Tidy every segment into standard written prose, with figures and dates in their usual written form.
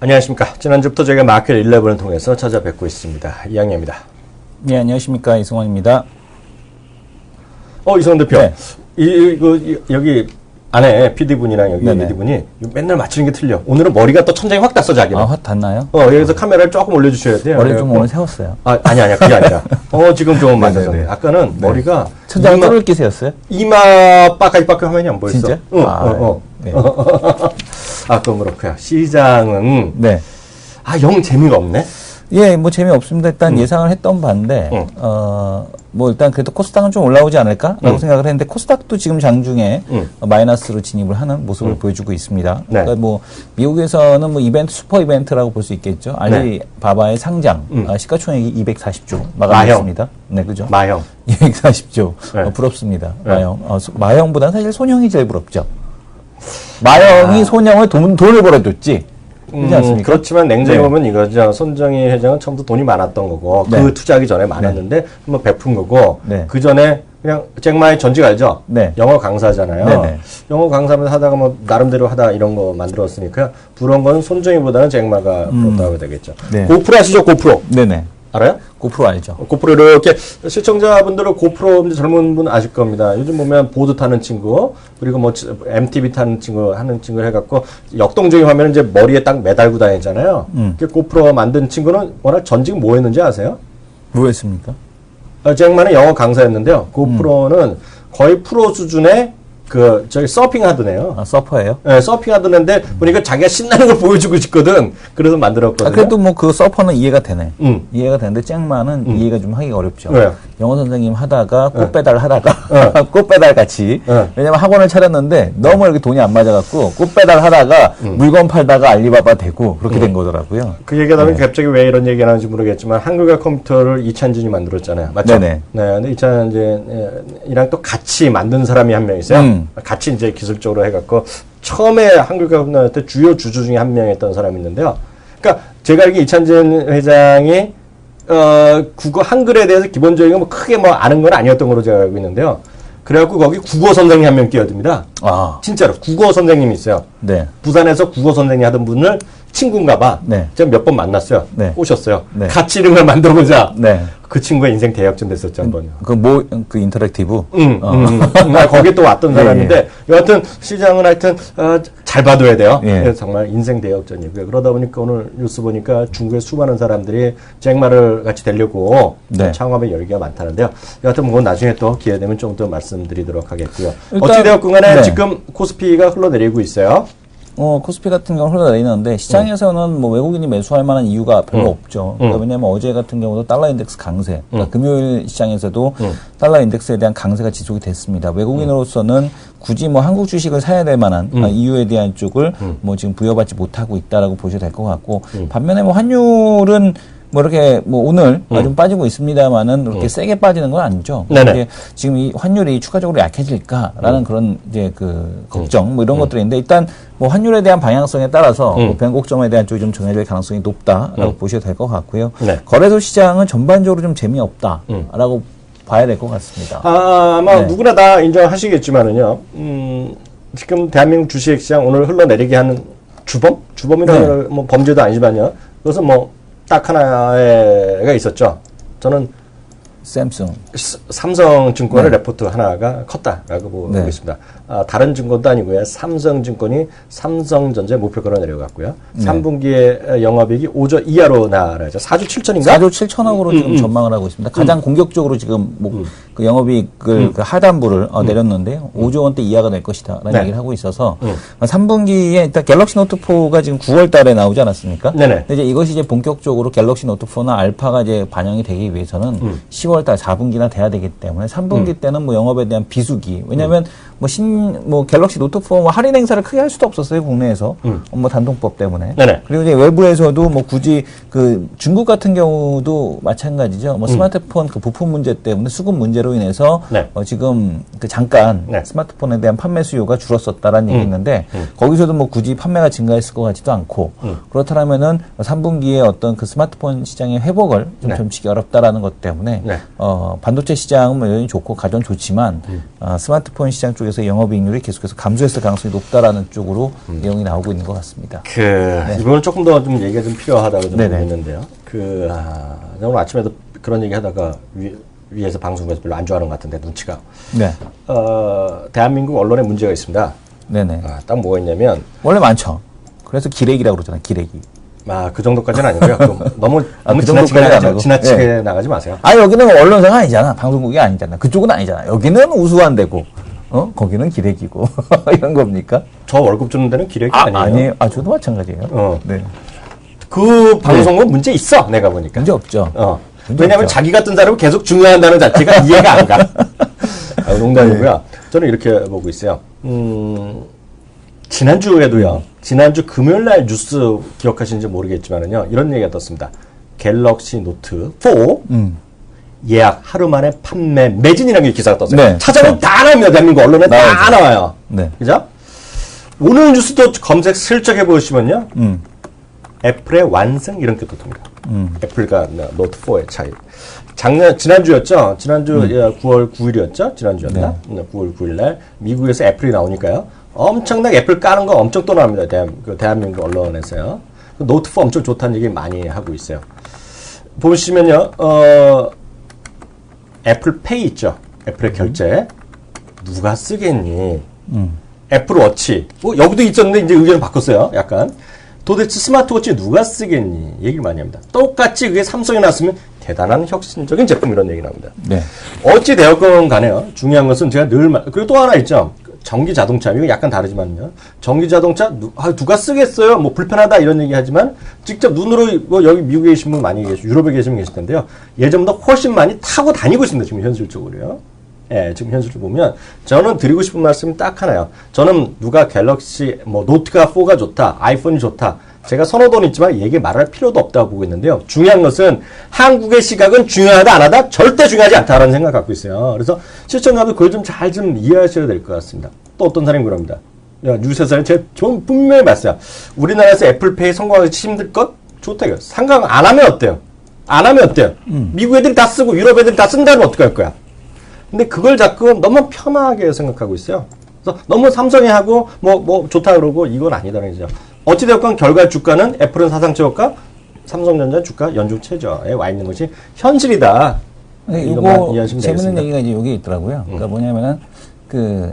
안녕하십니까. 지난주부터 저희가 마켓 11을 통해서 찾아뵙고 있습니다. 이양희입니다. 네, 안녕하십니까. 이승원입니다. 이승원 대표. 네. 여기 안에 PD분이랑 여기 PD분이 맨날 맞추는 게 틀려. 오늘은 머리가 또 천장에 확 닿어, 자기는. 확 닿나요? 여기서 카메라를 조금 올려주셔야 돼요. 머리 좀 오늘 세웠어요. 아니야. 그게 아니라. 지금 좀 맞아졌네. 아까는 머리가. 천장에 뚫을 기세였어요? 이마 바깥 화면이 안 보였어. 진짜? 네. 그럼 그렇고요. 시장은. 네. 영 재미가 없네. 예, 뭐 재미없습니다. 일단 예상을 했던 바인데, 뭐 일단 그래도 코스닥은 좀 올라오지 않을까라고 생각을 했는데, 코스닥도 지금 장중에 마이너스로 진입을 하는 모습을 보여주고 있습니다. 네. 그러니까 뭐 미국에서는 뭐 이벤트, 슈퍼 이벤트라고 볼 수 있겠죠. 알리바바의 상장, 시가총액이 240조 마감했습니다. 네, 그죠? 마형. 240조. 네. 부럽습니다. 마형. 마형보다는 사실 손형이 제일 부럽죠. 마형이 손형을 돈을 벌어줬지. 그렇지 않습니까? 그렇지만 냉정히 보면 이거죠. 손정희 회장은 처음부터 돈이 많았던 거고 그 투자하기 전에 많았는데 한번 베푼 거고 그 전에 그냥 잭마의 전직 알죠? 영어 강사잖아요. 영어 강사를 하다가 뭐 나름대로 하다 이런 거 만들었으니까 부러운 건 손정희보다는 잭마가 부럽다고 되겠죠. 고프로 아시죠? 고프로. 네네. 알아요? 고프로 알죠. 고프로 이렇게 시청자분들은 고프로 젊은 분 아실 겁니다. 요즘 보면 보드 타는 친구 그리고 뭐 MTB 타는 친구 하는 친구를 해갖고 역동적인 화면은 이제 머리에 딱 매달고 다니잖아요. 고프로 만든 친구는 워낙 전직 뭐 했는지 아세요? 뭐 했습니까? 잭마는 영어 강사였는데요. 고프로는 거의 프로 수준의 서핑 하드네요. 서퍼예요? 네, 서핑 하드인데 보니까 자기가 신나는 걸 보여주고 싶거든. 그래서 만들었거든요. 그래도 뭐 그 서퍼는 이해가 되네. 이해가 되는데 잭마는 이해가 좀 하기가 어렵죠. 왜요? 영어 선생님 하다가 꽃배달 하다가 꽃배달 같이 왜냐면 학원을 차렸는데 너무 이렇게 돈이 안 맞아갖고 꽃배달 하다가 물건 팔다가 알리바바 되고 그렇게 된 거더라고요. 그 얘기가 나면 갑자기 왜 이런 얘기가 나는지 모르겠지만 한국의 컴퓨터를 이찬진이 만들었잖아요. 맞죠? 네네. 네. 근데 이찬진이랑 또 같이 만든 사람이 한 명 있어요. 같이 이제 기술적으로 해갖고 처음에 한국의 컴퓨터 때 주요 주주 중에 한 명이었던 사람이 있는데요. 그러니까 제가 알기로 이찬진 회장이 국어 한글에 대해서 기본적인 뭐 크게 뭐 아는 건 아니었던 걸로 제가 알고 있는데요. 그래갖고 거기 국어 선생님 한 명 끼어듭니다. 진짜로 국어 선생님이 있어요. 네. 부산에서 국어 선생님 하던 분을 친구인가 봐. 제가 몇 번 만났어요. 꼬셨어요. 같이 이런 걸 만들어보자. 그 친구가 인생 대역전 됐었죠, 한 번요. 그 인터랙티브? 거기 또 왔던 사람인데, 여하튼 시장은 하여튼, 잘 봐둬야 돼요. 정말 인생 대역전이고요. 그러다 보니까 오늘 뉴스 보니까 중국의 수많은 사람들이 잭마를 같이 되려고 창업의 열기가 많다는데요. 여하튼 뭐 나중에 또 기회 되면 좀 더 말씀드리도록 하겠고요. 어찌되었건 간에 지금 코스피가 흘러내리고 있어요. 코스피 같은 경우는 흘러내리는데 시장에서는 뭐 외국인이 매수할 만한 이유가 별로 없죠. 그러니까 왜냐면 어제 같은 경우도 달러 인덱스 강세, 그러니까 금요일 시장에서도 달러 인덱스에 대한 강세가 지속이 됐습니다. 외국인으로서는 굳이 뭐 한국 주식을 사야 될 만한 이유에 대한 쪽을 뭐 지금 부여받지 못하고 있다라고 보셔도 될 것 같고 반면에 뭐 환율은 뭐 이렇게 뭐 오늘 좀 빠지고 있습니다만은 그렇게 세게 빠지는 건 아니죠. 이게 지금 이 환율이 추가적으로 약해질까라는 그런 이제 그 걱정 뭐 이런 것들인데 일단 뭐 환율에 대한 방향성에 따라서 뭐 변곡점에 대한 쪽이 좀 정해질 가능성이 높다라고 보셔도 될 것 같고요. 거래소 시장은 전반적으로 좀 재미없다라고 봐야 될 것 같습니다. 아마 누구나 다 인정하시겠지만은요. 지금 대한민국 주식시장 오늘 흘러내리게 하는 주범이라는 뭐 범죄도 아니지만요. 그것은 뭐 딱 하나가 있었죠. 저는 삼성증권의 레포트 하나가 컸다라고 보고 있습니다. 다른 증권도 아니고요. 삼성증권이 삼성전자의 목표가로 내려갔고요. 3분기에 영업이익이 5조 이하로 나아가죠. 4조 7천인가? 4조 7천억으로 지금 전망을 하고 있습니다. 가장 공격적으로 지금 그 영업이익을 그 하단부를 내렸는데요. 5조 원대 이하가 될 것이다라는 얘기를 하고 있어서 3분기에 일단 갤럭시 노트 4가 지금 9월 달에 나오지 않았습니까? 근데 이제 이것이 이제 본격적으로 갤럭시 노트 4나 알파가 이제 반영이 되기 위해서는 10월 달 4분기나 돼야 되기 때문에 3분기 때는 뭐 영업에 대한 비수기. 왜냐면 뭐 갤럭시 노트 4 뭐 할인 행사를 크게 할 수도 없었어요, 국내에서. 뭐 단통법 때문에. 그리고 이제 외부에서도 뭐 굳이 그 중국 같은 경우도 마찬가지죠. 뭐 스마트폰 그 부품 문제 때문에 수급 문제로 인해서 지금 그 잠깐 스마트폰에 대한 판매 수요가 줄었었다라는 얘기 있는데 거기서도 뭐 굳이 판매가 증가했을 것 같지도 않고 그렇다면은 3분기에 어떤 그 스마트폰 시장의 회복을 좀 점치기 어렵다라는 것 때문에 반도체 시장은 뭐 여전히 좋고 가전 좋지만 스마트폰 시장 쪽에서 그래서 영업이익률이 계속해서 감소했을 가능성이 높다라는 쪽으로 내용이 나오고 있는 것 같습니다. 네. 이번은 조금 더 좀 얘기가 좀 필요하다고 좀 보겠는데요. 오늘 아침에도 그런 얘기 하다가 위에서 방송국에서 별로 안 좋아하는 것 같은데, 눈치가. 네. 대한민국 언론에 문제가 있습니다. 네네. 딱 뭐가 있냐면. 원래 많죠. 그래서 기레기라고 그러잖아요, 기레기. 그 정도까지는 아니고요. 너무 그 지나치게 나가지 마세요. 여기는 언론사가 아니잖아. 방송국이 아니잖아. 그쪽은 아니잖아. 여기는 우수한 데고, 거기는 기레기고. 이런 겁니까? 저 월급 주는 데는 기레기 아니에요? 아니에요. 저도 마찬가지예요. 네. 그 방송은 문제 있어, 내가 보니까. 문제 없죠. 왜냐하면 자기 같은 사람은 계속 중요한다는 자체가 이해가 안 가. 농담이고요. 저는 이렇게 보고 있어요. 지난주에도요. 지난주 금요일 날 뉴스 기억하시는지 모르겠지만은요. 이런 얘기가 떴습니다. 갤럭시 노트 4 예약 하루 만에 판매 매진이라는 기사가 떴어요. 네, 찾아보면 다 나옵니다. 대한민국 언론에 다 나와요. 네. 그죠? 오늘 뉴스도 검색 슬쩍 해보시면요. 애플의 완승 이런 게 떴습니다. 애플과 노트 4의 차이. 지난주였죠? 지난주 9월 9일이었죠? 지난주였나? 네. 9월 9일 날 미국에서 애플이 나오니까요. 엄청나게 애플 까는 거 엄청 또 나옵니다. 대한민국 언론에서요. 노트 4 엄청 좋다는 얘기 많이 하고 있어요. 보시면요, 애플 페이 있죠? 애플의 결제. 누가 쓰겠니? 애플 워치. 여기도 있었는데 이제 의견을 바꿨어요. 약간. 도대체 스마트워치 누가 쓰겠니? 얘기를 많이 합니다. 똑같이 그게 삼성에 나왔으면 대단한 혁신적인 제품 이런 얘기 나옵니다. 네. 어찌 되었건 간에요. 중요한 것은 제가 그리고 또 하나 있죠. 전기 자동차, 이거 약간 다르지만요. 전기 자동차 누가 쓰겠어요? 불편하다 이런 얘기 하지만 직접 눈으로 여기 미국에 계신 분 많이 계시고 유럽에 계시면 계실 텐데요. 예전보다 훨씬 많이 타고 다니고 있습니다. 지금 현실적으로요. 지금 현실을 보면 저는 드리고 싶은 말씀이 딱 하나요. 저는 누가 갤럭시 노트가 4가 좋다, 아이폰이 좋다. 제가 선호도는 있지만 얘기 말할 필요도 없다고 보고 있는데요. 중요한 것은 한국의 시각은 중요하다 안 하다 절대 중요하지 않다라는 생각 갖고 있어요. 그래서 시청자도 그걸 좀 잘 좀 이해하셔야 될 것 같습니다. 또 어떤 사람이 그럽니다. 뉴스에서 제가 분명히 봤어요. 우리나라에서 애플페이 성공하기 힘들 것? 좋다 이거. 상관 안 하면 어때요? 안 하면 어때요? 미국 애들이 다 쓰고 유럽 애들이 다 쓴다면 어떡할 거야? 근데 그걸 자꾸 너무 편하게 생각하고 있어요. 그래서 너무 삼성이 하고 좋다 그러고 이건 아니다는 거죠. 어찌되었건 결과 주가는 애플은 사상 최고가, 삼성전자 주가 연중 최저에 와 있는 것이 현실이다. 이거 재밌는 얘기가 이제 여기 있더라고요. 그러니까 뭐냐면은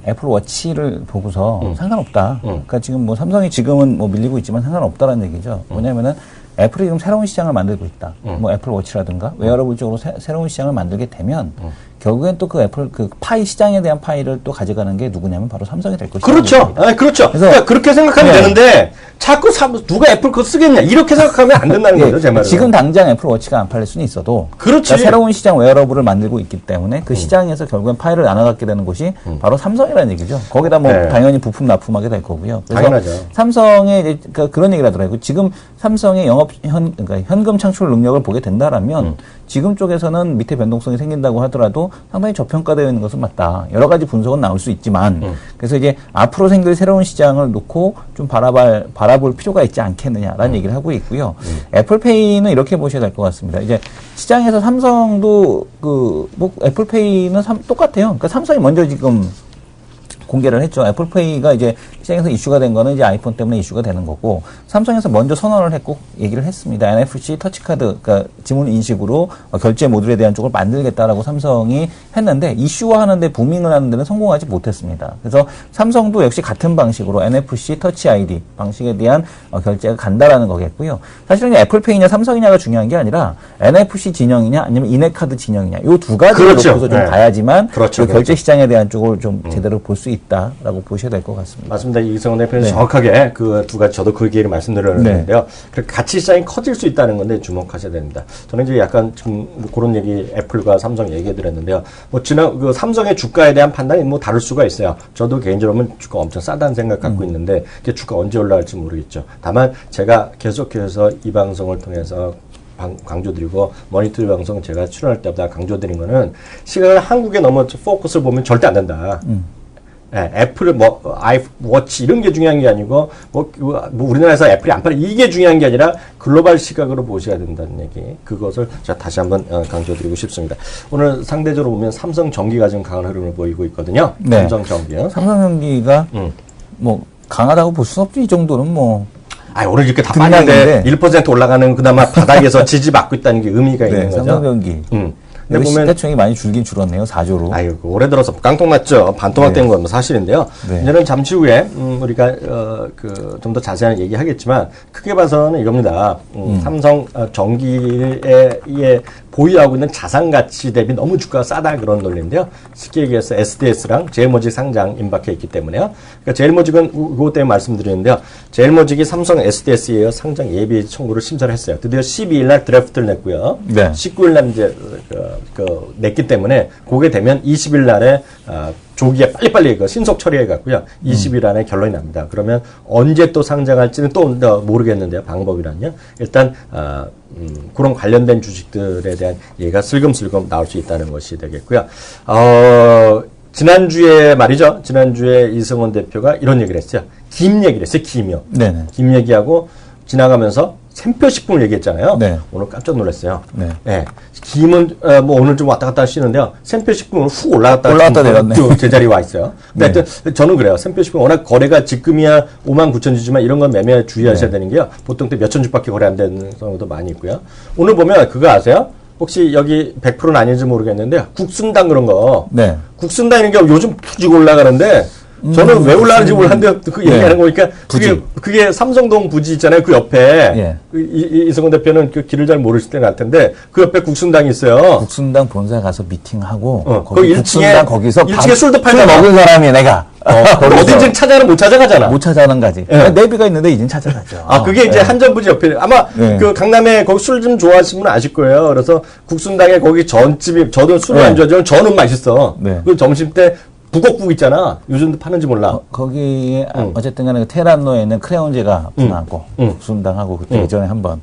애플 워치를 보고서 상관없다. 그러니까 지금 삼성이 지금은 밀리고 있지만 상관없다라는 얘기죠. 뭐냐면은 애플이 지금 새로운 시장을 만들고 있다. 애플 워치라든가 웨어러블 쪽으로 새로운 시장을 만들게 되면 결국엔 또 애플 파이 시장에 대한 파이를 또 가져가는 게 누구냐면 바로 삼성이 될 것이다. 그렇죠. 그렇죠. 그래서 그렇게 생각하면 되는데 자꾸 누가 애플 그거 쓰겠냐 이렇게 생각하면 안 된다는 거죠, 제 말은. 지금 당장 애플 워치가 안 팔릴 수는 있어도 그렇지. 그러니까 새로운 시장 웨어러블을 만들고 있기 때문에 그 시장에서 결국엔 파이를 나눠갖게 되는 곳이 바로 삼성이라는 얘기죠. 거기다 당연히 부품 납품하게 될 거고요. 그래서 당연하죠. 삼성의 그런 얘기를 하더라고요. 지금 삼성의 그러니까 현금 창출 능력을 보게 된다라면 지금 쪽에서는 밑에 변동성이 생긴다고 하더라도 상당히 저평가되어 있는 것은 맞다. 여러 가지 분석은 나올 수 있지만 그래서 이제 앞으로 생길 새로운 시장을 놓고 좀 바라볼 필요가 있지 않겠느냐라는 얘기를 하고 있고요. 애플페이는 이렇게 보셔야 될 것 같습니다. 이제 시장에서 삼성도 애플페이는 똑같아요. 그러니까 삼성이 먼저 지금 공개를 했죠. 애플페이가 이제 시장에서 이슈가 된 거는 이제 아이폰 때문에 이슈가 되는 거고, 삼성에서 먼저 선언을 했고 얘기를 했습니다. NFC 터치카드, 그러니까 지문 인식으로 결제 모듈에 대한 쪽을 만들겠다라고 삼성이 했는데 이슈화하는데 부밍을 하는 데는 성공하지 못했습니다. 그래서 삼성도 역시 같은 방식으로 NFC 터치 아이디 방식에 대한 결제가 간다라는 거겠고요. 사실은 애플페이냐 삼성이냐가 중요한 게 아니라 NFC 진영이냐 아니면 인앱카드 진영이냐 이 두 가지를 놓고서 좀 봐야지만 결제 시장에 대한 쪽을 좀 제대로 볼 수 있다라고 보셔야 될 것 같습니다. 맞습니다. 이성원 대표님 정확하게 그 두 가지 저도 그 얘기를 말씀드렸는데요. 가치 시장이 커질 수 있다는 건데 주목하셔야 됩니다. 저는 이제 약간 지금 그런 얘기 애플과 삼성 얘기해 드렸는데요. 지난 삼성의 주가에 대한 판단이 다를 수가 있어요. 저도 개인적으로 주가 엄청 싸다는 생각 갖고 있는데 이게 주가 언제 올라갈지 모르겠죠. 다만 제가 계속해서 이 방송을 통해서 강조드리고 머니터리 방송 제가 출연할 때보다 강조드린 거는 시각을 한국에 너무 포커스를 보면 절대 안 된다. 애플을 아이워치 이런 게 중요한 게 아니고 뭐 우리나라에서 애플이 안 팔아 이게 중요한 게 아니라 글로벌 시각으로 보셔야 된다는 얘기. 그것을 제가 다시 한번 강조드리고 싶습니다. 오늘 상대적으로 보면 삼성전기가 지금 강한 흐름을 보이고 있거든요. 네. 삼성전기요. 삼성전기가 뭐 강하다고 볼 수는 없죠. 이 정도는 뭐. 오늘 이렇게 다 빠졌는데 1% 올라가는 그나마 바닥에서 지지받고 있다는 게 의미가 있는 거죠. 삼성전기. 근데 보면 시가총액이 많이 줄긴 줄었네요. 4조로. 올해 들어서 깡통났죠. 반토막된 건 사실인데요. 이제는 잠시 후에 우리가 좀 더 자세한 얘기하겠지만 크게 봐서는 이겁니다. 삼성 전기에 보유하고 있는 자산 가치 대비 너무 주가가 싸다 그런 논리인데요. 쉽게 얘기해서 SDS랑 제일모직 상장 임박해 있기 때문에요. 그러니까 제일모직은 그것 때문에 말씀드리는데요. 제일모직이 삼성 SDS에 이어 상장 예비 청구를 심사를 했어요. 드디어 12일 날 드래프트를 냈고요. 19일 날 이제 냈기 때문에 그게 되면 20일 날에 조기에 빨리빨리 신속 처리해 갔고요. 20일 안에 결론이 납니다. 그러면 언제 또 상장할지는 또 모르겠는데요. 방법이란요. 일단 그런 관련된 주식들에 대한 얘기가 슬금슬금 나올 수 있다는 것이 되겠고요. 지난주에 말이죠. 지난주에 이승원 대표가 이런 얘기를 했어요. 김 얘기를 했어요. 김이요. 네네. 김 얘기하고 지나가면서 샘표식품을 얘기했잖아요. 네. 오늘 깜짝 놀랐어요. 네. 김은 뭐 오늘 좀 왔다 갔다 하시는데요. 샘표식품은 훅 올라갔다 내렸네. 제자리 와 있어요. 근데 하여튼 저는 그래요. 샘표식품 워낙 거래가 지금이야 59,000주지만 이런 건 매매 주의하셔야 되는 게요. 보통 때 몇천 주밖에 거래 안 되는 경우도 많이 있고요. 오늘 보면 그거 아세요? 혹시 여기 100%는 아닌지 모르겠는데 국순당 그런 거. 네. 국순당 이런 게 요즘 푸직 올라가는데 저는 왜 올라가는지 몰랐는데 그 얘기하는 거니까 그게 삼성동 부지 있잖아요. 그 옆에 이승원 대표는 그 길을 잘 모르실 때는 알 텐데 그 옆에 국순당이 있어요. 국순당 본사 가서 미팅하고 거기 1층에 거기서 1층에 술도 팔잖아. 먹은 사람이 내가 어딘지 찾아는 못 찾아가잖아. 못 찾아가는 가지. 내비가 있는데 이젠 찾아가죠. 그게 이제 한전부지 옆에 아마 그 강남에 거기 술 좀 좋아하시는 분은 아실 거예요. 그래서 국순당에 거기 전집이 저도 술을 안 좋아하지만 저는 맛있어. 그 점심 때 북엇국 있잖아. 요즘도 파는지 몰라. 거기에 어쨌든 간에 테란로에 있는 크레온제가 분하고 국순당하고 그때 예전에 한번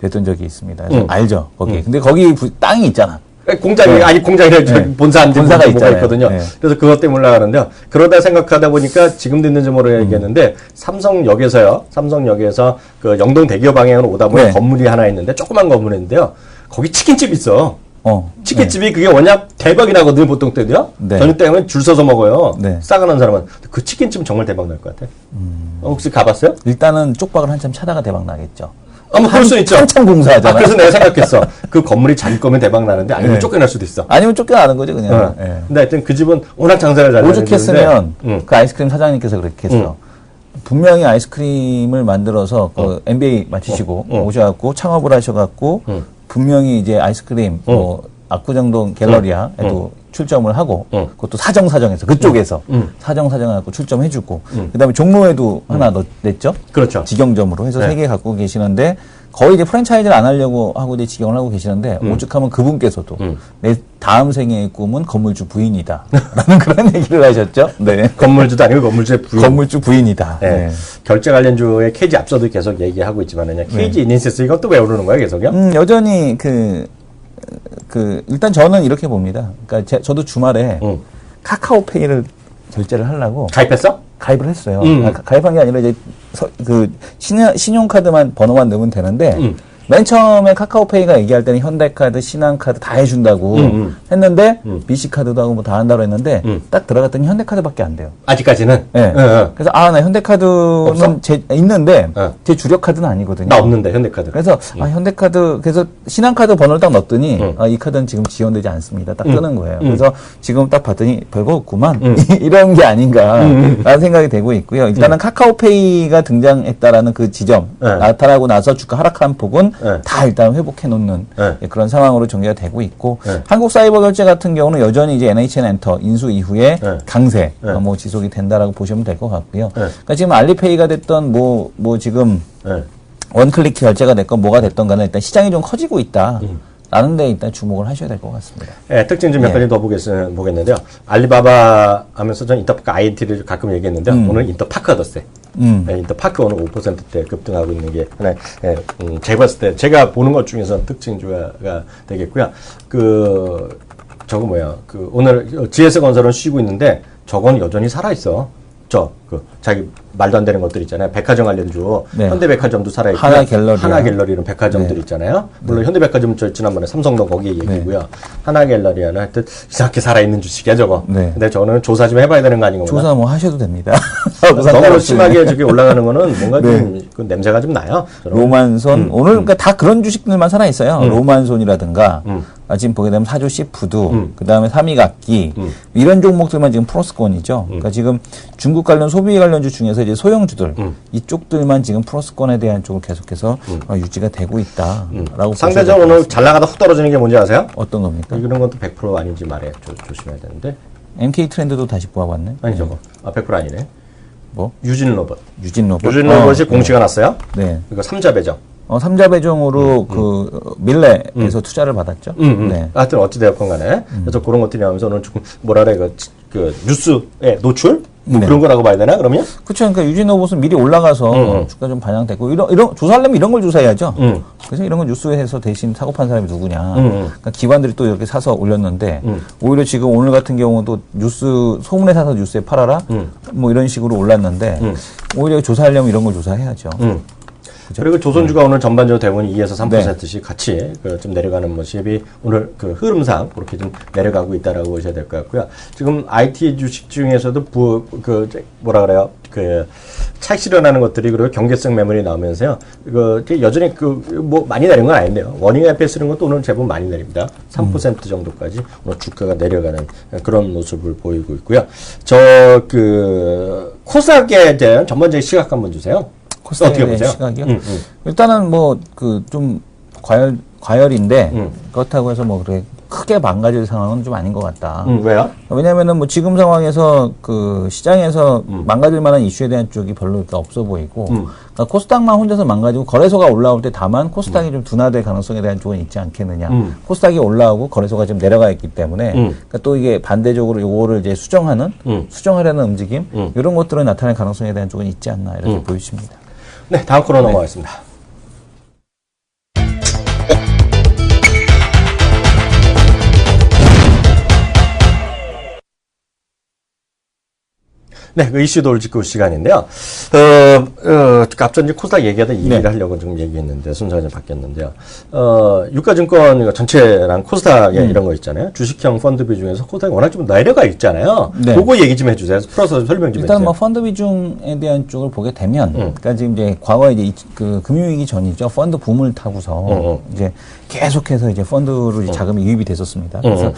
뵀던 적이 있습니다. 그래서 알죠. 거기. 근데 거기 땅이 있잖아. 공장이 공장이라 본사가 있거든요. 그래서 그것 때문에 올라가는데요. 그러다 생각하다 보니까 지금도 있는지 모르겠는데 삼성역에서 그 영동 대기업 방향으로 오다 보면 건물이 하나 있는데 조그만 건물인데요. 거기 치킨집이 있어. 치킨집이 그게 워낙 대박이 나거든요. 보통 때도요. 저녁 때 가면 줄 서서 먹어요. 싸가는 사람은. 그 치킨집은 정말 대박 날 것 같아. 혹시 가봤어요? 일단은 쪽박을 한참 차다가 대박 나겠죠. 그럴 수 있죠. 한참 공사하잖아요. 그래서 내가 생각했어. 그 건물이 자기 거면 대박 나는데 아니면 쫓겨날 수도 있어. 아니면 쫓겨나는 거죠, 그냥. 근데 하여튼 그 집은 워낙 장사를 잘 오죽했으면 그 아이스크림 사장님께서 그렇게 했어. 분명히 아이스크림을 만들어서 그 MBA 마치시고 오셔갖고 창업을 하셔갖고 분명히 이제 아이스크림 압구정동 갤러리아에도 출점을 하고 그것도 사정해서 그쪽에서 사정해갖고 출점해주고 그다음에 종로에도 하나 냈죠. 그렇죠. 직영점으로 해서 3개 갖고 계시는데 거의 이제 프랜차이즈를 안 하려고 하고 이제 직영을 하고 계시는데 오죽하면 그분께서도 내 다음 생애의 꿈은 건물주 부인이다 라는 그런 얘기를 하셨죠. 네. 건물주도 아니고 건물주의 부인. 건물주 부인이다. 네. 결제 관련주의 KG 앞서도 계속 얘기하고 있지만은요. KG 이니시스 이것도 왜 오르는 거예요, 계속요? 여전히 일단 저는 이렇게 봅니다. 그러니까 저도 주말에 카카오페이를 결제를 하려고 가입했어? 가입을 했어요. 가입한 게 아니라 이제 신용카드만 번호만 넣으면 되는데 맨 처음에 카카오페이가 얘기할 때는 현대카드, 신한카드 다 해준다고 했는데 BC카드도 하고 뭐 다 한다고 했는데 딱 들어갔더니 현대카드밖에 안 돼요. 아직까지는? 네. 그래서 나 현대카드는 있는데 제 주력 카드는 아니거든요. 나 없는데 현대카드. 그래서 현대카드 그래서 신한카드 번호를 딱 넣었더니 이 카드는 지금 지원되지 않습니다. 딱 뜨는 거예요. 그래서 지금 딱 봤더니 별거 없구만 이런 게 아닌가라는 생각이 되고 있고요. 일단은 카카오페이가 등장했다라는 그 지점 나타나고 나서 주가 하락한 폭은 다 일단 회복해 놓는 그런 상황으로 전개가 되고 있고 한국사이버결제 같은 경우는 여전히 이제 NHN엔터 인수 이후에 강세 뭐 지속이 된다라고 보시면 될 것 같고요. 그러니까 지금 알리페이가 됐던 뭐 지금 원클릭 결제가 됐건 뭐가 됐던 간에 일단 시장이 좀 커지고 있다. 라는 데 일단 주목을 하셔야 될 것 같습니다. 특징 좀 몇 가지 더 보겠는데요. 알리바바 하면서 전 인터파크 INT를 가끔 얘기했는데요. 오늘 인터파크가 더 세. 인터파크 오늘 5%대 급등하고 있는 게 하나, 제가 봤을 때, 제가 보는 것 중에서 특징주가 되겠고요. 오늘 GS건설은 쉬고 있는데, 저건 여전히 살아있어. 자기 말도 안 되는 것들 있잖아요. 백화점 관련주. 네. 현대백화점도 살아있고. 하나갤러리 이런 백화점들 네. 있잖아요. 물론 현대백화점 지난번에 삼성도 거기에 얘기고요. 네. 하나갤러리는 하여튼 이상하게 살아있는 주식이야, 저거. 네. 근데 저는 조사 좀 해봐야 되는 거 아닌가. 조사 뭐 하셔도 됩니다. 너무 심하게 저기 올라가는 거는 뭔가 좀 그 냄새가 좀 나요. 로만손. 오늘 그러니까 다 그런 주식들만 살아있어요. 로만손이라든가. 지금 보게 되면 사조 시푸드, 그 다음에 삼익악기, 이런 종목들만 지금 플러스권이죠. 그러니까 지금 중국 관련 소비 관련주 중에서 이제 소형주들, 이쪽들만 지금 플러스권에 대한 쪽으로 계속해서 유지가 되고 있다라고. 상대적으로 오늘 잘 나가다 훅 떨어지는 게 뭔지 아세요? 어떤 겁니까? 이런 것도 100% 아닌지 말해 조심해야 되는데. MK 트렌드도 다시 뽑아봤네. 아니 저거. 100% 아니네. 뭐? 유진로봇. 유진로봇이 공시가 났어요. 네. 이거 3자 배정. 3자 배정으로 밀레에서 투자를 받았죠. 네. 하여튼 어찌되었건 간에. 그래서 그런 것들이 나오면서 오늘 조금 뭐라 그래, 그 뉴스에 노출? 뭐 네. 그런 거라고 봐야 되나, 그러면? 그쵸. 그러니까 유진로봇은 미리 올라가서 주가 좀 반영됐고, 조사하려면 이런 걸 조사해야죠. 그래서 이런 걸 뉴스에서 대신 사고 판 사람이 누구냐. 그러니까 기관들이 또 이렇게 사서 올렸는데, 오히려 지금 오늘 같은 경우도 소문에 사서 뉴스에 팔아라? 뭐 이런 식으로 올랐는데, 오히려 조사하려면 이런 걸 조사해야죠. 그죠? 그리고 조선주가 오늘 전반적으로 대부분 2에서 3%씩 같이 좀 내려가는 모습이 오늘 그 흐름상 그렇게 좀 내려가고 있다라고 보셔야 될 것 같고요. 지금 IT 주식 중에서도 차익 실현하는 것들이 그리고 경계성 매물이 나오면서요. 여전히 뭐 많이 내린 건 아닌데요. 워닝 IPS 이런 것도 오늘 제법 많이 내립니다. 3% 정도까지 오늘 주가가 내려가는 그런 모습을 보이고 있고요. 코스닥에 대한 전반적인 시각 한번 주세요. 어떻게 보세요? 시각이요? 일단은 좀 과열인데 그렇다고 해서 그래 크게 망가질 상황은 좀 아닌 것 같다. 왜요? 왜냐면은 지금 상황에서 시장에서 망가질 만한 이슈에 대한 쪽이 별로 없어 보이고, 그러니까 코스닥만 혼자서 망가지고 거래소가 올라올 때 다만 코스닥이 좀 둔화될 가능성에 대한 쪽은 있지 않겠느냐. 코스닥이 올라오고 거래소가 좀 내려가 있기 때문에, 그러니까 또 이게 반대적으로 요거를 이제 수정하려는 움직임, 이런 것들은 나타날 가능성에 대한 쪽은 있지 않나 이렇게 보여집니다. 네, 다음 코너 넘어가겠습니다. 네, 이슈 돌직구 시간인데요. 앞서 이제 코스닥 얘기하다 이 얘기를 하려고 좀 얘기했는데, 순서가 좀 바뀌었는데요. 유가증권 전체랑 코스닥에 이런 거 있잖아요. 주식형 펀드 비중에서 코스닥이 워낙 좀 내려가 있잖아요. 네. 그거 얘기 좀 해주세요. 풀어서 설명 좀 해주세요. 일단 펀드 비중에 대한 쪽을 보게 되면, 그러니까 지금 이제 과거에 이제 금융위기 전이죠. 펀드 붐을 타고서 이제 계속해서 이제 펀드로 이제 자금이 유입이 됐었습니다. 그래서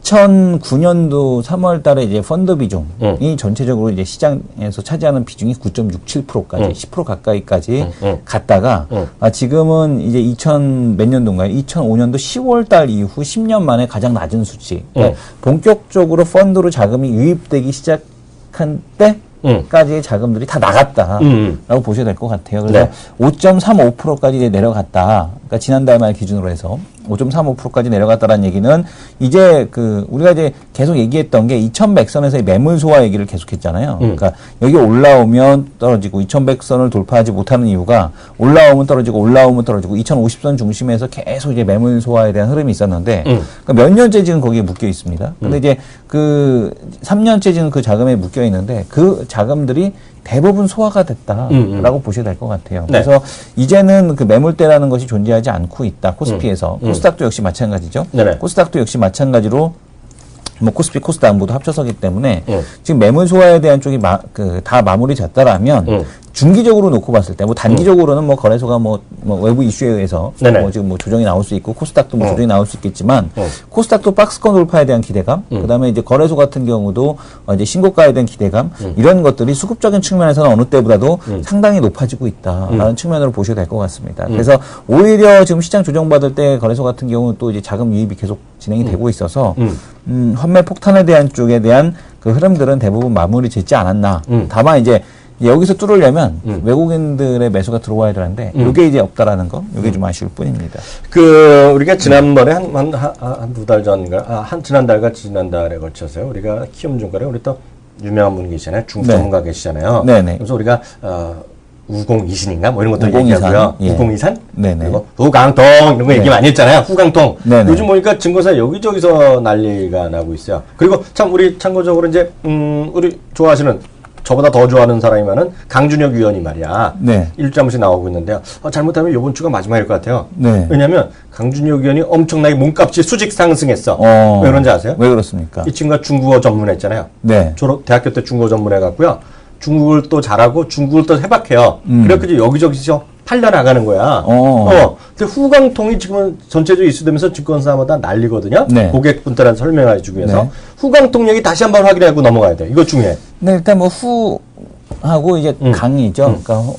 2009년도 3월 달에 이제 펀드 비중이 전체적으로 이제 시장에서 차지하는 비중이 9.67%까지 10% 가까이까지 갔다가 지금은 이제 2000몇 년도인가요? 2005년도 10월 달 이후 10년 만에 가장 낮은 수치. 그러니까 본격적으로 펀드로 자금이 유입되기 시작한 때까지의 자금들이 다 나갔다라고 보셔야 될 것 같아요. 그래서 5.35%까지 이제 내려갔다. 그러니까 지난달 말 기준으로 해서 5.35%까지 내려갔다라는 얘기는 이제 우리가 이제 계속 얘기했던 게 2100선에서의 매물 소화 얘기를 계속했잖아요. 그러니까 여기 올라오면 떨어지고 2100선을 돌파하지 못하는 이유가 올라오면 떨어지고 2050선 중심에서 계속 이제 매물 소화에 대한 흐름이 있었는데 그러니까 몇 년째 지금 거기에 묶여 있습니다. 근데 이제 3년째 지금 그 자금에 묶여 있는데 그 자금들이 대부분 소화가 됐다라고 보셔야 될 것 같아요. 네. 그래서 이제는 매물대라는 것이 존재하지 않고 있다. 코스피에서. 코스닥도 역시 마찬가지죠. 네네. 코스닥도 역시 마찬가지로 코스피, 코스닥 모두 합쳐서기 때문에 지금 매물 소화에 대한 쪽이 다 마무리 졌다라면 중기적으로 놓고 봤을 때, 단기적으로는 거래소가 외부 이슈에 의해서 지금 조정이 나올 수 있고, 코스닥도 조정이 나올 수 있겠지만, 코스닥도 박스권 돌파에 대한 기대감, 그 다음에 이제 거래소 같은 경우도 이제 신고가에 대한 기대감, 이런 것들이 수급적인 측면에서는 어느 때보다도 상당히 높아지고 있다라는 측면으로 보셔야 될 것 같습니다. 그래서 오히려 지금 시장 조정받을 때 거래소 같은 경우는 또 이제 자금 유입이 계속 진행이 되고 있어서, 환매 폭탄에 대한 쪽에 대한 그 흐름들은 대부분 마무리 짓지 않았나. 다만 이제 여기서 뚫으려면 외국인들의 매수가 들어와야 되는데 이게 이제 없다라는 거, 이게 좀 아쉬울 뿐입니다. 우리가 지난번에 한 두 달 전인가, 지난달에 걸쳐서요. 우리가 키움증권에 우리 또 유명한 분 계시잖아요. 중국 전문가 계시잖아요. 네네. 그래서 우리가 우공이신인가 뭐 이런 것도 우공이산. 얘기하고요. 예. 우공이산? 네네. 그리고 후강통 이런 거 네. 얘기 많이 했잖아요. 후강통. 네네. 요즘 보니까 증거사 여기저기서 난리가 나고 있어요. 그리고 참 우리 참고적으로 이제 우리 좋아하시는 저보다 더 좋아하는 사람이 많은 강준혁 위원이 말이야. 네. 일주일에 한 번씩 나오고 있는데요. 잘못하면 이번 주가 마지막일 것 같아요. 네. 왜냐하면 강준혁 위원이 엄청나게 몸값이 수직 상승했어. 왜 그런지 아세요? 왜 그렇습니까? 이 친구가 중국어 전문했잖아요. 네. 대학교 때 중국어 전문해갖고요. 중국을 또 잘하고 중국을 또 해박해요. 그래서 이제 여기저기서 팔려나가는 거야. 근데 후강통이 지금 전체적으로 이슈되면서 증권사마다 난리거든요. 네. 고객분들한테 설명해주기 위해서. 네. 후강통 얘기 다시 한번 확인하고 넘어가야 돼. 이거 중요해. 네, 일단 뭐 후하고 이제 강이죠. 그러니까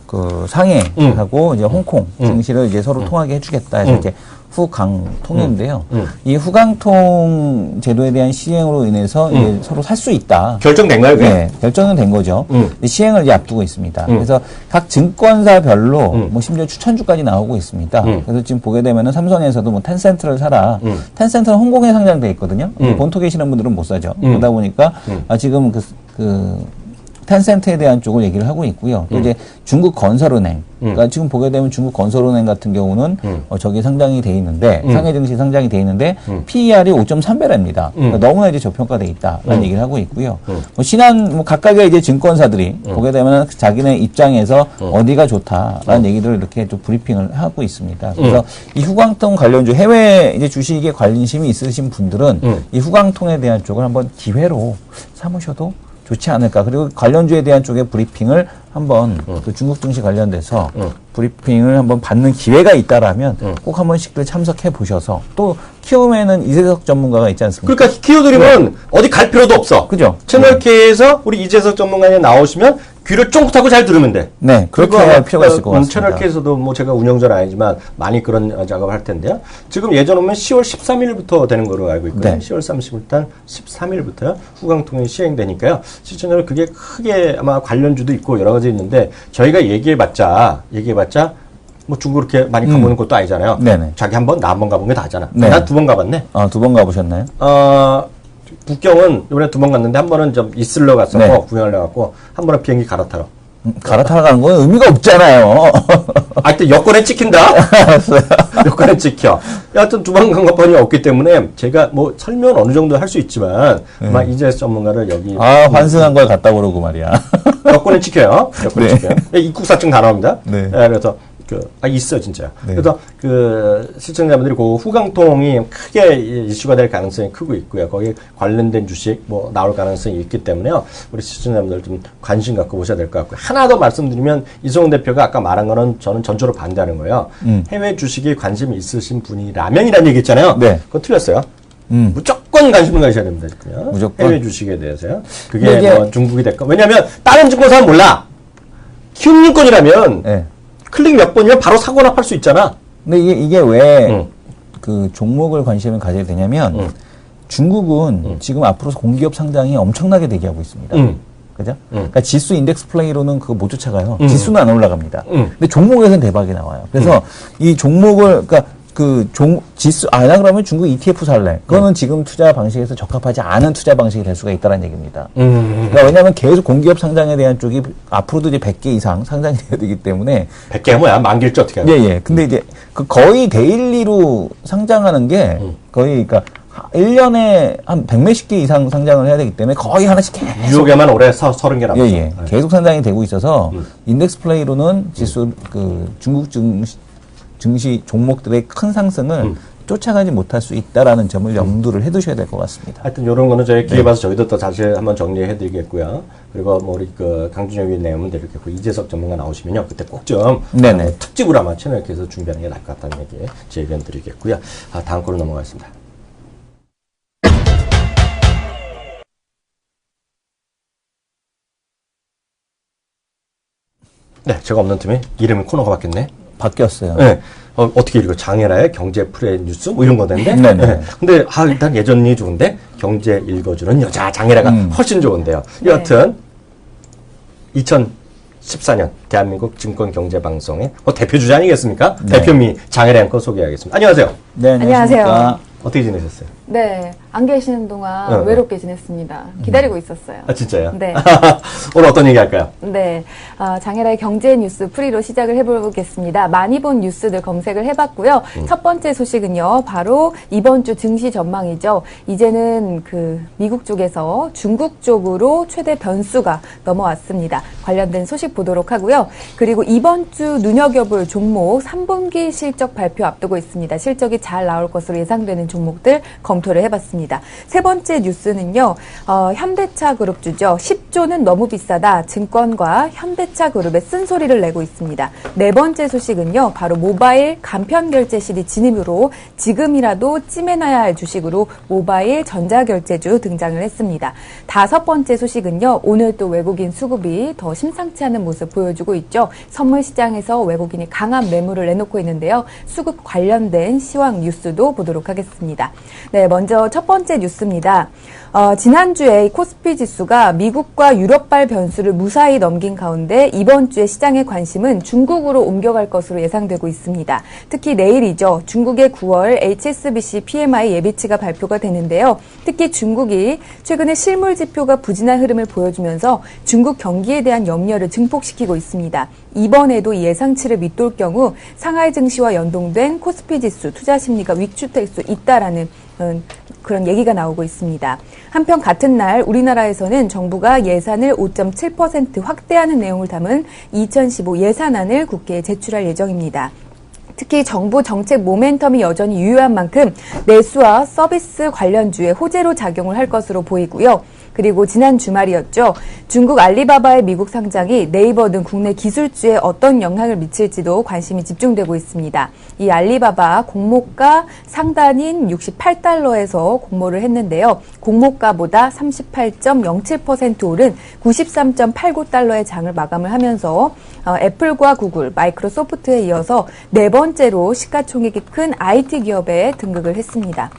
그 상해하고 이제 홍콩 증시를 이제 서로 통하게 해주겠다 해서 이제 후강통인데요. 이 후강통 제도에 대한 시행으로 인해서 이제 서로 살 수 있다. 결정된 거예요, 그게? 네, 결정은 된 거죠. 근데 시행을 이제 앞두고 있습니다. 그래서 각 증권사별로 뭐 심지어 추천주까지 나오고 있습니다. 그래서 지금 보게 되면은 삼성에서도 뭐 텐센트를 사라. 텐센트는 홍콩에 상장돼 있거든요. 본토 계시는 분들은 못 사죠. 그러다 보니까 지금 텐센트에 대한 쪽을 얘기를 하고 있고요. 또 이제 중국 건설은행. 그러니까 지금 보게 되면 중국 건설은행 같은 경우는 저기 상장이 돼 있는데 상해 증시 상장이 돼 있는데 PER이 5.3배랍니다. 그러니까 너무나 이제 저평가돼 있다라는 얘기를 하고 있고요. 뭐 신한 각각의 이제 증권사들이 보게 되면 자기네 입장에서 어디가 좋다라는 얘기들을 이렇게 좀 브리핑을 하고 있습니다. 그래서 이 후광통 관련주 해외 이제 주식에 관심이 있으신 분들은 이 후광통에 대한 쪽을 한번 기회로 삼으셔도 좋지 않을까. 그리고 관련주에 대한 쪽의 브리핑을 한번 그 중국 증시 관련돼서 브리핑을 한번 받는 기회가 있다라면 꼭 한 번씩들 참석해 보셔서 또 키움에는 이재석 전문가가 있지 않습니까? 그러니까 키워드리면 어디 갈 필요도 없어. 그죠? 채널 K에서 우리 이재석 전문가님 나오시면 귀를 쫑긋하고 잘 들으면 돼. 네, 그렇게 할 필요가 있을 것 같습니다. 채널 K에서도 뭐 제가 운영자는 아니지만 많이 그런 작업을 할 텐데요. 지금 예전 오면 10월 13일부터 되는 거로 알고 있거든요. 네. 10월 30일단 13일부터요. 후강통이 시행되니까요. 시청자는 그게 크게 아마 관련주도 있고 여러 가지 있는데 저희가 얘기해봤자 뭐 중국 그렇게 많이 가보는 것도 아니잖아요. 네네. 자기 한 번, 나 한 번 가본 게 다잖아. 네. 난 2번 가봤네. 아, 2번 가보셨나요? 북경은 이번에 2번 갔는데 한 번은 좀 있으러 갔었고 네. 구경하려 갔고 한 번은 비행기 갈아타러. 갈아타러 가는 건 의미가 없잖아요. 하여튼 여권에 찍힌다. 알았어요. 여권에 찍혀. 하여튼 2번 간 것뿐이 없기 때문에 제가 뭐 설명 어느 정도 할 수 있지만 아마 이재석 전문가를 여기 환승한 걸 갔다 오라고 말이야. 여권에 찍혀요. 여권에 네. 찍혀요. 입국사증 다 나옵니다. 네. 그래서 있어 진짜. 네. 그래서 시청자분들이 그 후강통이 크게 이슈가 될 가능성이 크고 있고요. 거기에 관련된 주식 뭐 나올 가능성이 있기 때문에요. 우리 시청자분들 좀 관심 갖고 보셔야 될 것 같고요. 하나 더 말씀드리면 이성훈 대표가 아까 말한 거는 저는 전적으로 반대하는 거예요. 해외 주식에 관심이 있으신 분이라면이라는 얘기 있잖아요. 네. 그건 틀렸어요. 무조건 관심을 가지셔야 됩니다. 지금요. 무조건? 해외 주식에 대해서요. 그게 이게 뭐 중국이 됐건 왜냐하면 다른 증권사는 몰라. 키움증권이라면 네. 클릭 몇 번이면 바로 사고나 팔 수 있잖아. 근데 이게 왜 그 종목을 관심을 가져야 되냐면 중국은 지금 앞으로 공기업 상장이 엄청나게 대기하고 있습니다. 그죠? 그러니까 지수 인덱스 플레이로는 그거 못 쫓아가요. 지수는 안 올라갑니다. 근데 종목에서는 대박이 나와요. 그래서 이 종목을 그러니까 지수 나 그러면 중국 ETF 살래. 그거는 지금 투자 방식에서 적합하지 않은 투자 방식이 될 수가 있다는 얘기입니다. 그러니까 왜냐하면 계속 공기업 상장에 대한 쪽이 앞으로도 이제 100개 이상 상장이 돼야 되기 때문에 100개가 뭐야? 만길지 어떻게 하냐? 예. 근데 이제 그 거의 데일리로 상장하는 게 거의 그러니까 1년에 한 100몇십 개 이상 상장을 해야 되기 때문에 거의 하나씩 계속 뉴욕에만 올해 30개 남았어. 예. 계속 상장이 되고 있어서 인덱스 플레이로는 지수 중국 증시 종목들의 큰 상승을 쫓아가지 못할 수 있다라는 점을 염두를 해두셔야 될 것 같습니다. 하여튼 이런 거는 저희 기회 봐서 저희도 또 다시 한번 정리해드리겠고요. 그리고 뭐 우리 강준혁 위원 내용은 이렇게 이재석 전문가 나오시면요, 그때 꼭 좀 특집으로 아마 채널에서 준비하는 게 나을 것 같다는 얘기 제 의견 드리겠고요. 다음 거로 넘어가겠습니다. 네, 제가 없는 틈에 이름이 코너가 바뀌었네. 바뀌었어요. 네. 어떻게 읽어? 장애라의 경제 프레 뉴스? 뭐 이런 거던데? 네네. 네. 근데, 일단 예전이 좋은데, 경제 읽어주는 여자 장애라가 훨씬 좋은데요. 여하튼, 2014년 대한민국 증권경제방송의 대표주자 아니겠습니까? 네. 대표미 장애라 앵커 소개하겠습니다. 안녕하세요. 네, 안녕하세요. 어떻게 지내셨어요? 네, 안 계시는 동안 외롭게 지냈습니다. 기다리고 있었어요. 아, 진짜요? 네. 오늘 어떤 얘기 할까요? 네, 장혜라의 경제 뉴스 프리로 시작을 해보겠습니다. 많이 본 뉴스들 검색을 해봤고요. 첫 번째 소식은요, 바로 이번 주 증시 전망이죠. 이제는 미국 쪽에서 중국 쪽으로 최대 변수가 넘어왔습니다. 관련된 소식 보도록 하고요. 그리고 이번 주 눈여겨볼 종목 3분기 실적 발표 앞두고 있습니다. 실적이 잘 나올 것으로 예상되는 종목들 검토를 해봤습니다. 세 번째 뉴스는요, 현대차 그룹주죠. 10조는 너무 비싸다. 증권과 현대차 그룹에 쓴소리를 내고 있습니다. 네 번째 소식은요, 바로 모바일 간편결제 시대 진입으로 지금이라도 찜해놔야 할 주식으로 모바일 전자결제주 등장을 했습니다. 다섯 번째 소식은요, 오늘 또 외국인 수급이 더 심상치 않은 모습 보여주고 있죠. 선물 시장에서 외국인이 강한 매물을 내놓고 있는데요. 수급 관련된 시황 뉴스도 보도록 하겠습니다. 네, 먼저 첫 번째 뉴스입니다. 지난주에 코스피 지수가 미국과 유럽발 변수를 무사히 넘긴 가운데 이번 주에 시장의 관심은 중국으로 옮겨갈 것으로 예상되고 있습니다. 특히 내일이죠. 중국의 9월 HSBC PMI 예비치가 발표가 되는데요. 특히 중국이 최근에 실물 지표가 부진한 흐름을 보여주면서 중국 경기에 대한 염려를 증폭시키고 있습니다. 이번에도 예상치를 밑돌 경우 상하이 증시와 연동된 코스피 지수 투자 심리가 위축될 수 있다라는 그런 얘기가 나오고 있습니다. 한편 같은 날 우리나라에서는 정부가 예산을 5.7% 확대하는 내용을 담은 2015 예산안을 국회에 제출할 예정입니다. 특히 정부 정책 모멘텀이 여전히 유효한 만큼 내수와 서비스 관련주에 호재로 작용을 할 것으로 보이고요. 그리고 지난 주말이었죠. 중국 알리바바의 미국 상장이 네이버 등 국내 기술주에 어떤 영향을 미칠지도 관심이 집중되고 있습니다. 이 알리바바 공모가 상단인 68달러에서 공모를 했는데요. 공모가보다 38.07% 오른 93.89달러의 장을 마감을 하면서 애플과 구글, 마이크로소프트에 이어서 네 번째로 시가총액이 큰 IT 기업에 등극을 했습니다.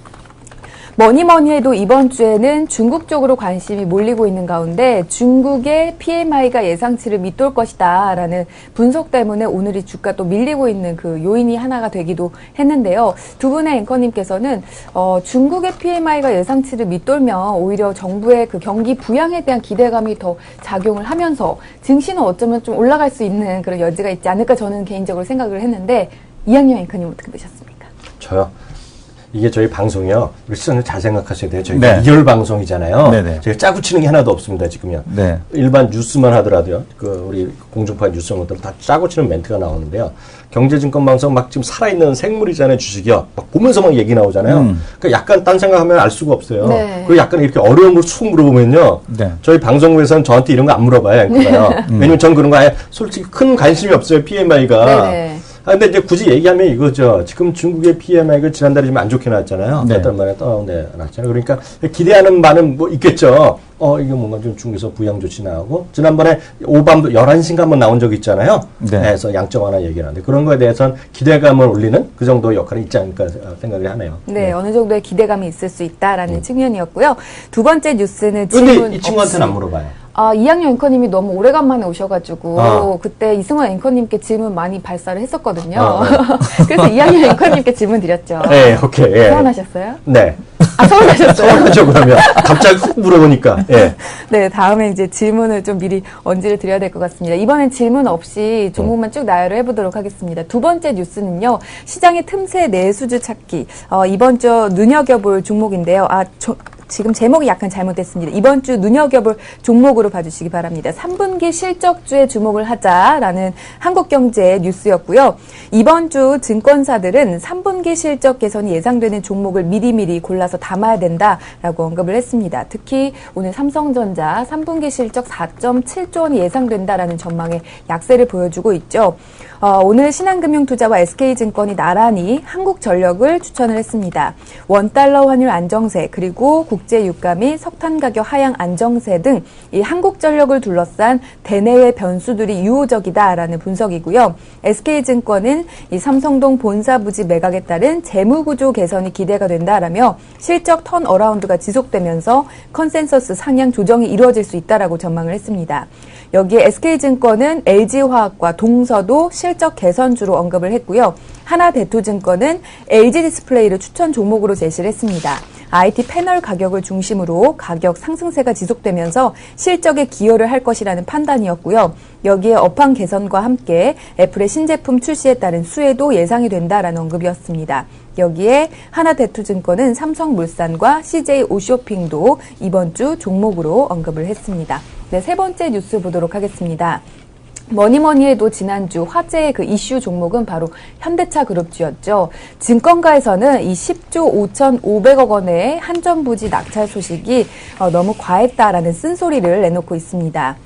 뭐니 해도 이번 주에는 중국 쪽으로 관심이 몰리고 있는 가운데 중국의 PMI가 예상치를 밑돌 것이다 라는 분석 때문에 오늘이 주가 또 밀리고 있는 그 요인이 하나가 되기도 했는데요. 두 분의 앵커님께서는 중국의 PMI가 예상치를 밑돌면 오히려 정부의 그 경기 부양에 대한 기대감이 더 작용을 하면서 증시는 어쩌면 좀 올라갈 수 있는 그런 여지가 있지 않을까 저는 개인적으로 생각을 했는데 이학년 앵커님 어떻게 보셨습니까? 저요? 이게 저희 방송이요. 우리 시청자 잘 생각하셔야 돼요. 저희가 리얼 방송이잖아요. 네네. 저희가 짜고 치는 게 하나도 없습니다, 지금요. 네. 일반 뉴스만 하더라도요. 우리 공중파 뉴스 것들 다 짜고 치는 멘트가 나오는데요. 경제증권 방송 막 지금 살아있는 생물이잖아요, 주식이요. 막 보면서 막 얘기 나오잖아요. 그러니까 약간 딴 생각하면 알 수가 없어요. 네. 그리고 약간 이렇게 어려운 걸 툭 물어보면요. 네. 저희 방송국에서는 저한테 이런 거 안 물어봐요, 앵커가요. 왜냐면 전 그런 거 아예 솔직히 큰 관심이 없어요, PMI가. 네네. 근데 이제 굳이 얘기하면 이거죠. 지금 중국의 PMI가 지난달에 좀 안 좋게 나왔잖아요. 몇 달 만에 나왔잖아요. 그러니까 기대하는 바는 뭐 있겠죠. 이게 뭔가 좀 중국에서 부양 조치 나오고, 지난번에 오밤도 11시인가 한번 나온 적 있잖아요. 네. 그래서 양적 완화 얘기를 하는데, 그런 거에 대해서는 기대감을 올리는 그 정도의 역할이 있지 않을까 생각을 하네요. 네, 어느 정도의 기대감이 있을 수 있다라는 측면이었고요. 두 번째 뉴스는 질문 근데 이 친구한테는 안 물어봐요. 이학년 앵커님이 너무 오래간만에 오셔가지고 그때 이승원 앵커님께 질문 많이 발사를 했었거든요. 그래서 이학년 앵커님께 질문 드렸죠. 네, 오케이. 예. 서운하셨어요? 네. 서운하셨어요? 서운하죠, 그러면. 갑자기 훅 물어보니까. 예. 네, 다음에 이제 질문을 좀 미리 언지를 드려야 될 것 같습니다. 이번엔 질문 없이 종목만 쭉 나열을 해보도록 하겠습니다. 두 번째 뉴스는요, 시장의 틈새 내수주 찾기. 이번 주 눈여겨볼 종목인데요. 지금 제목이 약간 잘못됐습니다. 이번 주 눈여겨볼 종목으로 봐주시기 바랍니다. 3분기 실적주에 주목을 하자라는 한국경제의 뉴스였고요. 이번 주 증권사들은 3분기 실적 개선이 예상되는 종목을 미리미리 골라서 담아야 된다라고 언급을 했습니다. 특히 오늘 삼성전자 3분기 실적 4.7조 원이 예상된다라는 전망에 약세를 보여주고 있죠. 오늘 신한금융투자와 SK증권이 나란히 한국전력을 추천을 했습니다. 원달러 환율 안정세 그리고 국제 유가 및 석탄 가격 하향 안정세 등 이 한국전력을 둘러싼 대내외 변수들이 유호적이다라는 분석이고요. SK증권은 이 삼성동 본사 부지 매각에 따른 재무구조 개선이 기대가 된다라며 실적 턴어라운드가 지속되면서 컨센서스 상향 조정이 이루어질 수 있다라고 전망을 했습니다. 여기에 SK증권은 LG화학과 동서도 실적 개선주로 언급을 했고요. 하나대투증권은 LG디스플레이를 추천 종목으로 제시를 했습니다. IT 패널 가격을 중심으로 가격 상승세가 지속되면서 실적에 기여를 할 것이라는 판단이었고요. 여기에 업황 개선과 함께 애플의 신제품 출시에 따른 수혜도 예상이 된다라는 언급이었습니다. 여기에 하나대투증권은 삼성물산과 CJ오쇼핑도 이번 주 종목으로 언급을 했습니다. 네, 세 번째 뉴스 보도록 하겠습니다. 뭐니뭐니해도 지난주 화제의 그 이슈 종목은 바로 현대차그룹주였죠. 증권가에서는 이 10조 5,500억 원의 한전부지 낙찰 소식이 너무 과했다라는 쓴소리를 내놓고 있습니다.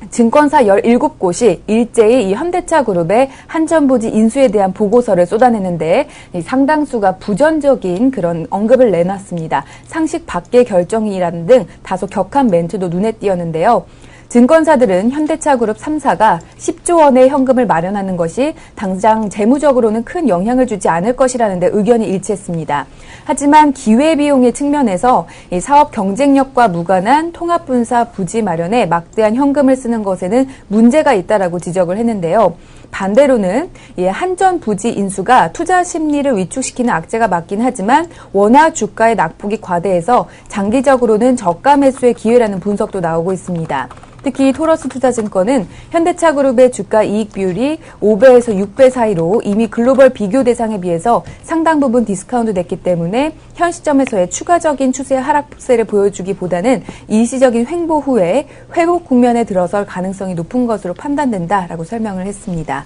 증권사 17곳이 일제히 이 현대차그룹의 한전부지 인수에 대한 보고서를 쏟아내는데 상당수가 부정적인 그런 언급을 내놨습니다. 상식 밖의 결정이라는 등 다소 격한 멘트도 눈에 띄었는데요. 증권사들은 현대차그룹 3사가 10조 원의 현금을 마련하는 것이 당장 재무적으로는 큰 영향을 주지 않을 것이라는 데 의견이 일치했습니다. 하지만 기회비용의 측면에서 이 사업 경쟁력과 무관한 통합분사 부지 마련에 막대한 현금을 쓰는 것에는 문제가 있다라고 지적을 했는데요. 반대로는 한전 부지 인수가 투자 심리를 위축시키는 악재가 맞긴 하지만 원화 주가의 낙폭이 과대해서 장기적으로는 저가 매수의 기회라는 분석도 나오고 있습니다. 특히 토러스 투자증권은 현대차그룹의 주가 이익 비율이 5배에서 6배 사이로 이미 글로벌 비교 대상에 비해서 상당 부분 디스카운트 됐기 때문에 현 시점에서의 추가적인 추세 하락세를 보여주기보다는 일시적인 횡보 후에 회복 국면에 들어설 가능성이 높은 것으로 판단된다라고 설명을 했습니다.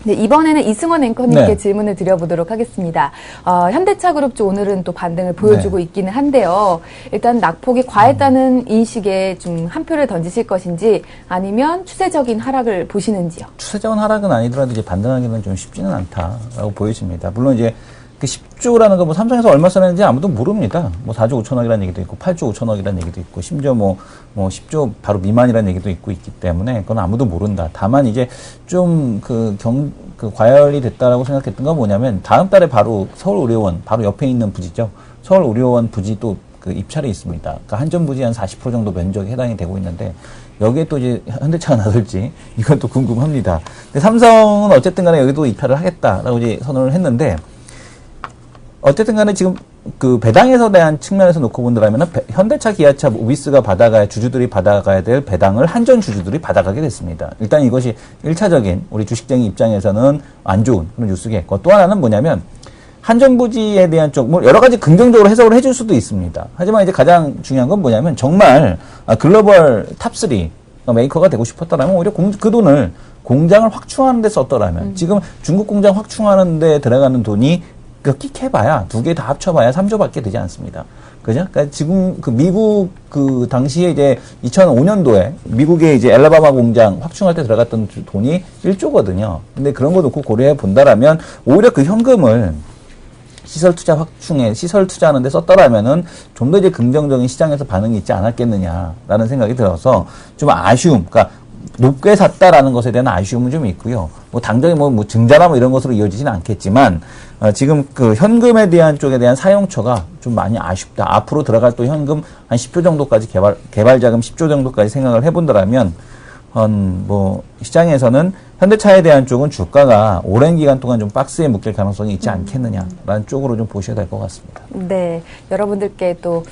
네, 이번에는 이승원 앵커님께 질문을 드려보도록 하겠습니다. 현대차그룹주 오늘은 또 반등을 보여주고 있기는 한데요. 일단 낙폭이 과했다는 인식에 좀 한 표를 던지실 것인지 아니면 추세적인 하락을 보시는지요? 추세적인 하락은 아니더라도 이제 반등하기는 좀 쉽지는 않다라고 보여집니다. 물론 이제 그 10조라는 거 뭐 삼성에서 얼마 썼는지 아무도 모릅니다. 뭐 4조 5천억이라는 얘기도 있고 8조 5천억이라는 얘기도 있고 심지어 뭐 10조 바로 미만이라는 얘기도 있기 때문에 그건 아무도 모른다. 다만 이제 좀 그 과열이 됐다라고 생각했던 건 뭐냐면 다음 달에 바로 서울의료원 바로 옆에 있는 부지죠. 서울의료원 부지도 그 입찰이 있습니다. 그러니까 한전 부지 한 40% 정도 면적에 해당이 되고 있는데 여기에 또 이제 현대차가 나설지 이건 또 궁금합니다. 근데 삼성은 어쨌든 간에 여기도 입찰을 하겠다라고 이제 선언을 했는데 어쨌든 간에 지금 그 배당에서 대한 측면에서 놓고 본다면은 현대차, 기아차, 모비스가 받아가야 주주들이 받아가야 될 배당을 한전 주주들이 받아가게 됐습니다. 일단 이것이 1차적인 우리 주식쟁이 입장에서는 안 좋은 그런 뉴스겠고 또 하나는 뭐냐면 한전 부지에 대한 쪽 뭐 여러 가지 긍정적으로 해석을 해줄 수도 있습니다. 하지만 이제 가장 중요한 건 뭐냐면 정말 글로벌 탑3 메이커가 되고 싶었다라면 오히려 그 돈을 공장을 확충하는 데 썼더라면 지금 중국 공장 확충하는 데 들어가는 돈이 끽 해봐야 두 개 다 합쳐봐야 3조밖에 되지 않습니다. 그죠? 그러니까 지금 그 미국 그 당시에 이제 2005년도에 미국의 이제 엘라바마 공장 확충할 때 들어갔던 돈이 1조거든요. 근데 그런 거 놓고 고려해 본다라면 오히려 그 현금을 시설 투자 확충에 시설 투자하는 데 썼더라면은 좀 더 이제 긍정적인 시장에서 반응이 있지 않았겠느냐라는 생각이 들어서 좀 아쉬움, 그러니까 높게 샀다라는 것에 대한 아쉬움은 좀 있고요. 뭐 당장에 뭐 증자나 뭐 이런 것으로 이어지지는 않겠지만 지금 그 현금에 대한 쪽에 대한 사용처가 좀 많이 아쉽다. 앞으로 들어갈 또 현금 한 10조 정도까지 개발 자금 10조 정도까지 생각을 해본다라면 뭐 시장에서는 현대차에 대한 쪽은 주가가 오랜 기간 동안 좀 박스에 묶일 가능성이 있지 않겠느냐라는 쪽으로 좀 보셔야 될 것 같습니다. 네, 여러분들께 또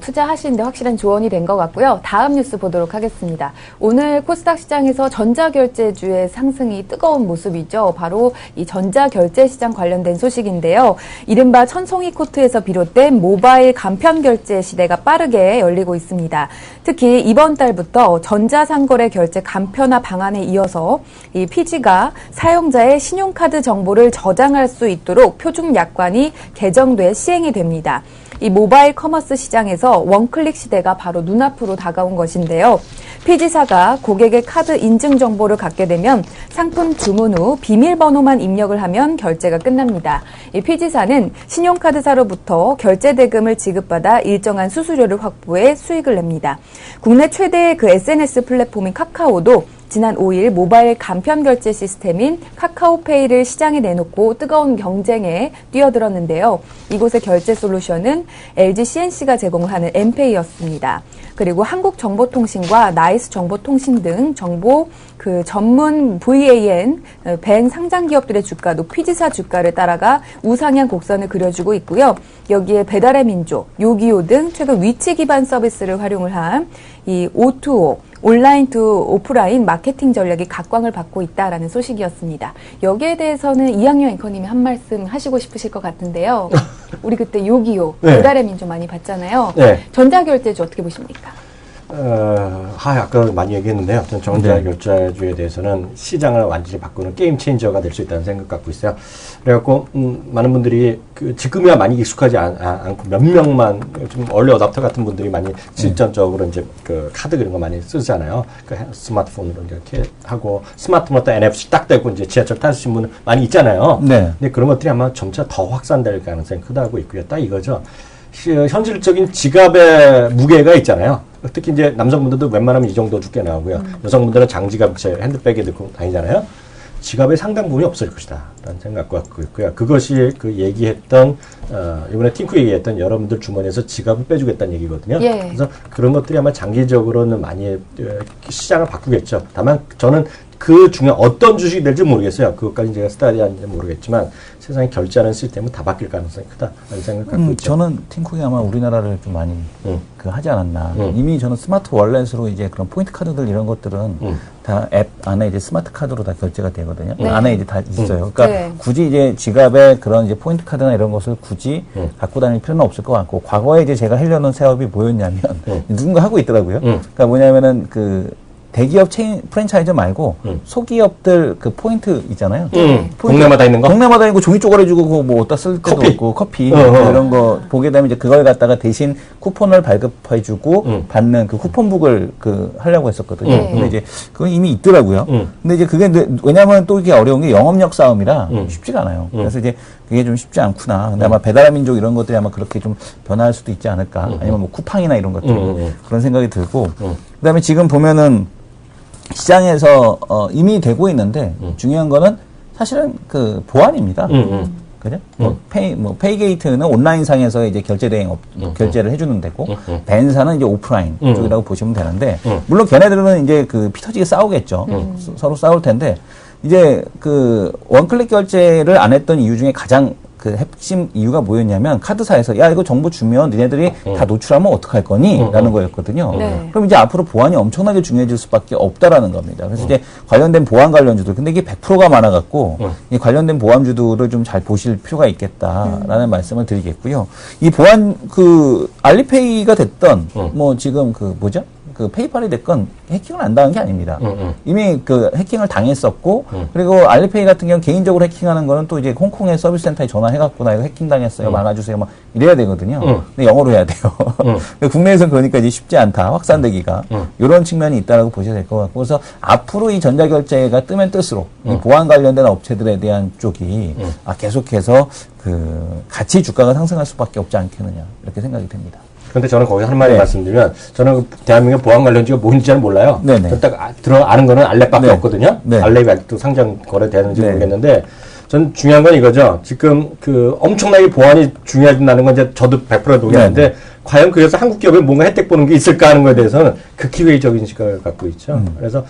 투자하시는데 확실한 조언이 된 것 같고요. 다음 뉴스 보도록 하겠습니다. 오늘 코스닥 시장에서 전자결제주의 상승이 뜨거운 모습이죠. 바로 이 전자결제 시장 관련된 소식인데요. 이른바 천송이 코트에서 비롯된 모바일 간편결제 시대가 빠르게 열리고 있습니다. 특히 이번 달부터 전자상거래 결제 간편화 방안에 이어서 이 피지가 사용자의 신용카드 정보를 저장할 수 있도록 표준 약관이 개정돼 시행이 됩니다. 이 모바일 커머스 시장에서 원클릭 시대가 바로 눈앞으로 다가온 것인데요. 피지사가 고객의 카드 인증 정보를 갖게 되면 상품 주문 후 비밀번호만 입력을 하면 결제가 끝납니다. 이 피지사는 신용카드사로부터 결제 대금을 지급받아 일정한 수수료를 확보해 수익을 냅니다. 국내 최대의 그 SNS 플랫폼인 카카오도 지난 5일 모바일 간편 결제 시스템인 카카오페이를 시장에 내놓고 뜨거운 경쟁에 뛰어들었는데요. 이곳의 결제 솔루션은 LG CNC가 제공하는 엠페이였습니다. 그리고 한국정보통신과 나이스 정보통신 등 정보 전문 VAN, 뱅 상장 기업들의 주가도 피지사 주가를 따라가 우상향 곡선을 그려주고 있고요. 여기에 배달의 민족, 요기요 등 최근 위치 기반 서비스를 활용을 한 이 O2O, 온라인 투 오프라인 마케팅 전략이 각광을 받고 있다라는 소식이었습니다. 여기에 대해서는 이학년 앵커님이 한 말씀 하시고 싶으실 것 같은데요. 우리 그때 요기요, 네. 배달의 민족 많이 봤잖아요. 네. 전자결제주 어떻게 보십니까? 아까 많이 얘기했는데요. 저는 전자결제주에 대해서는 시장을 완전히 바꾸는 게임 체인저가 될 수 있다는 생각 갖고 있어요. 그래갖고, 많은 분들이 지금이야 많이 익숙하지 않고 몇 명만 좀 얼리 어답터 같은 분들이 많이 실전적으로 이제 그 카드 그런 거 많이 쓰잖아요. 그 스마트폰으로 이렇게 하고 스마트폰 또 NFC 딱 대고 이제 지하철 타시는 분 많이 있잖아요. 네. 근데 그런 것들이 아마 점차 더 확산될 가능성이 크다고 있고요. 딱 이거죠. 현실적인 지갑의 무게가 있잖아요. 특히 이제 남성분들도 웬만하면 이 정도 두께 나오고요. 여성분들은 장지갑 핸드백에 넣고 다니잖아요. 지갑의 상당 부분이 없을 것이다. 라는 생각 갖고 있고요. 그것이 그 얘기했던, 이번에 팅쿠 얘기했던 여러분들 주머니에서 지갑을 빼주겠다는 얘기거든요. 예. 그래서 그런 것들이 아마 장기적으로는 많이 시장을 바꾸겠죠. 다만 저는 그 중에 어떤 주식이 될지 모르겠어요. 그것까지 제가 스타디하는지 모르겠지만 세상에 결제하는 시스템은 다 바뀔 가능성이 크다라는 생각을 갖고 있죠. 저는 팅쿡이 아마 우리나라를 좀 많이 하지 않았나. 이미 저는 스마트 월렛으로 이제 그런 포인트 카드들 이런 것들은 다 앱 안에 이제 스마트 카드로 다 결제가 되거든요. 네. 안에 이제 다 있어요. 그러니까 네. 굳이 이제 지갑에 그런 이제 포인트 카드나 이런 것을 굳이 갖고 다닐 필요는 없을 것 같고, 과거에 이제 제가 하려는 사업이 뭐였냐면 누군가 하고 있더라고요. 그러니까 뭐냐면은 대기업 체인 프랜차이즈 말고 소기업들 그 포인트 있잖아요. 포인트. 동네마다 있는 거? 동네마다 있고 종이 쪼가리주고 그거 뭐 어디다 쓸 때도 커피. 없고 커피 이런 거 보게 되면 이제 그걸 갖다가 대신 쿠폰을 발급해주고 받는 그 쿠폰북을 하려고 했었거든요. 근데 이제 그건 이미 있더라고요. 근데 이제 그게 왜냐하면 또 이게 어려운 게 영업력 싸움이라 쉽지가 않아요. 그래서 이제 그게 좀 쉽지 않구나. 근데 아마 배달의 민족 이런 것들이 아마 그렇게 좀 변화할 수도 있지 않을까. 아니면 뭐 쿠팡이나 이런 것들 그런 생각이 들고. 그다음에 지금 보면은 시장에서 이미 되고 있는데 중요한 거는 사실은 그 보안입니다. 그죠? 페이게이트는 온라인상에서 이제 결제를 해주는 데고, 벤사는 이제 오프라인 쪽이라고 보시면 되는데, 물론 걔네들은 이제 피 터지게 싸우겠죠. 서로 싸울 텐데, 이제 원클릭 결제를 안 했던 이유 중에 가장 핵심 이유가 뭐였냐면, 카드사에서, 야, 이거 정보 주면 니네들이 다 노출하면 어떡할 거니? 라는 거였거든요. 네. 그럼 이제 앞으로 보안이 엄청나게 중요해질 수밖에 없다라는 겁니다. 그래서 이제 관련된 보안 관련주들, 근데 이게 100%가 많아갖고, 이 관련된 보안주들을 좀 잘 보실 필요가 있겠다라는 말씀을 드리겠고요. 이 보안, 알리페이가 됐던, 지금 페이팔이 됐건 해킹을 안 당한 게 아닙니다. 이미 해킹을 당했었고, 그리고 알리페이 같은 경우는 개인적으로 해킹하는 거는 또 이제 홍콩의 서비스 센터에 전화해갖고 나 이거 해킹당했어요. 막아주세요. 막 이래야 되거든요. 근데 영어로 해야 돼요. 국내에서는 그러니까 이제 쉽지 않다. 확산되기가. 이런 측면이 있다라고 보셔야 될 것 같고. 그래서 앞으로 이 전자결제가 뜨면 뜰수록 이 보안 관련된 업체들에 대한 쪽이 계속해서 같이 주가가 상승할 수밖에 없지 않겠느냐. 이렇게 생각이 됩니다. 그런데 저는 거기서 한 마디 말씀드리면, 저는 대한민국 보안 관련주가 뭔지 잘 몰라요. 저는 딱 아는 거는 알렉밖에 없거든요. 알렉이 아직도 상장 거래되는지 모르겠는데, 전 중요한 건 이거죠. 지금 엄청나게 보안이 중요해진다는 건 이제 저도 100% 동의하는데, 과연 그래서 한국 기업에 뭔가 혜택 보는 게 있을까 하는 거에 대해서는 극히 회의적인 시각을 갖고 있죠. 그래서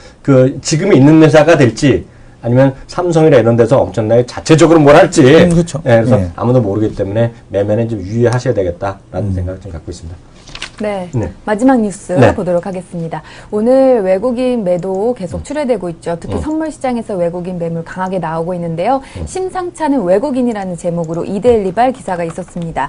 지금 있는 회사가 될지, 아니면 삼성이나 이런 데서 엄청나게 자체적으로 뭘 할지. 그렇죠. 그래서 아무도 모르기 때문에 매매는 좀 유의하셔야 되겠다라는 생각을 좀 갖고 있습니다. 네. 마지막 뉴스 보도록 하겠습니다. 오늘 외국인 매도 계속 출회되고 있죠. 특히 선물 시장에서 외국인 매물 강하게 나오고 있는데요. 심상치 않은 외국인이라는 제목으로 이데일리발 기사가 있었습니다.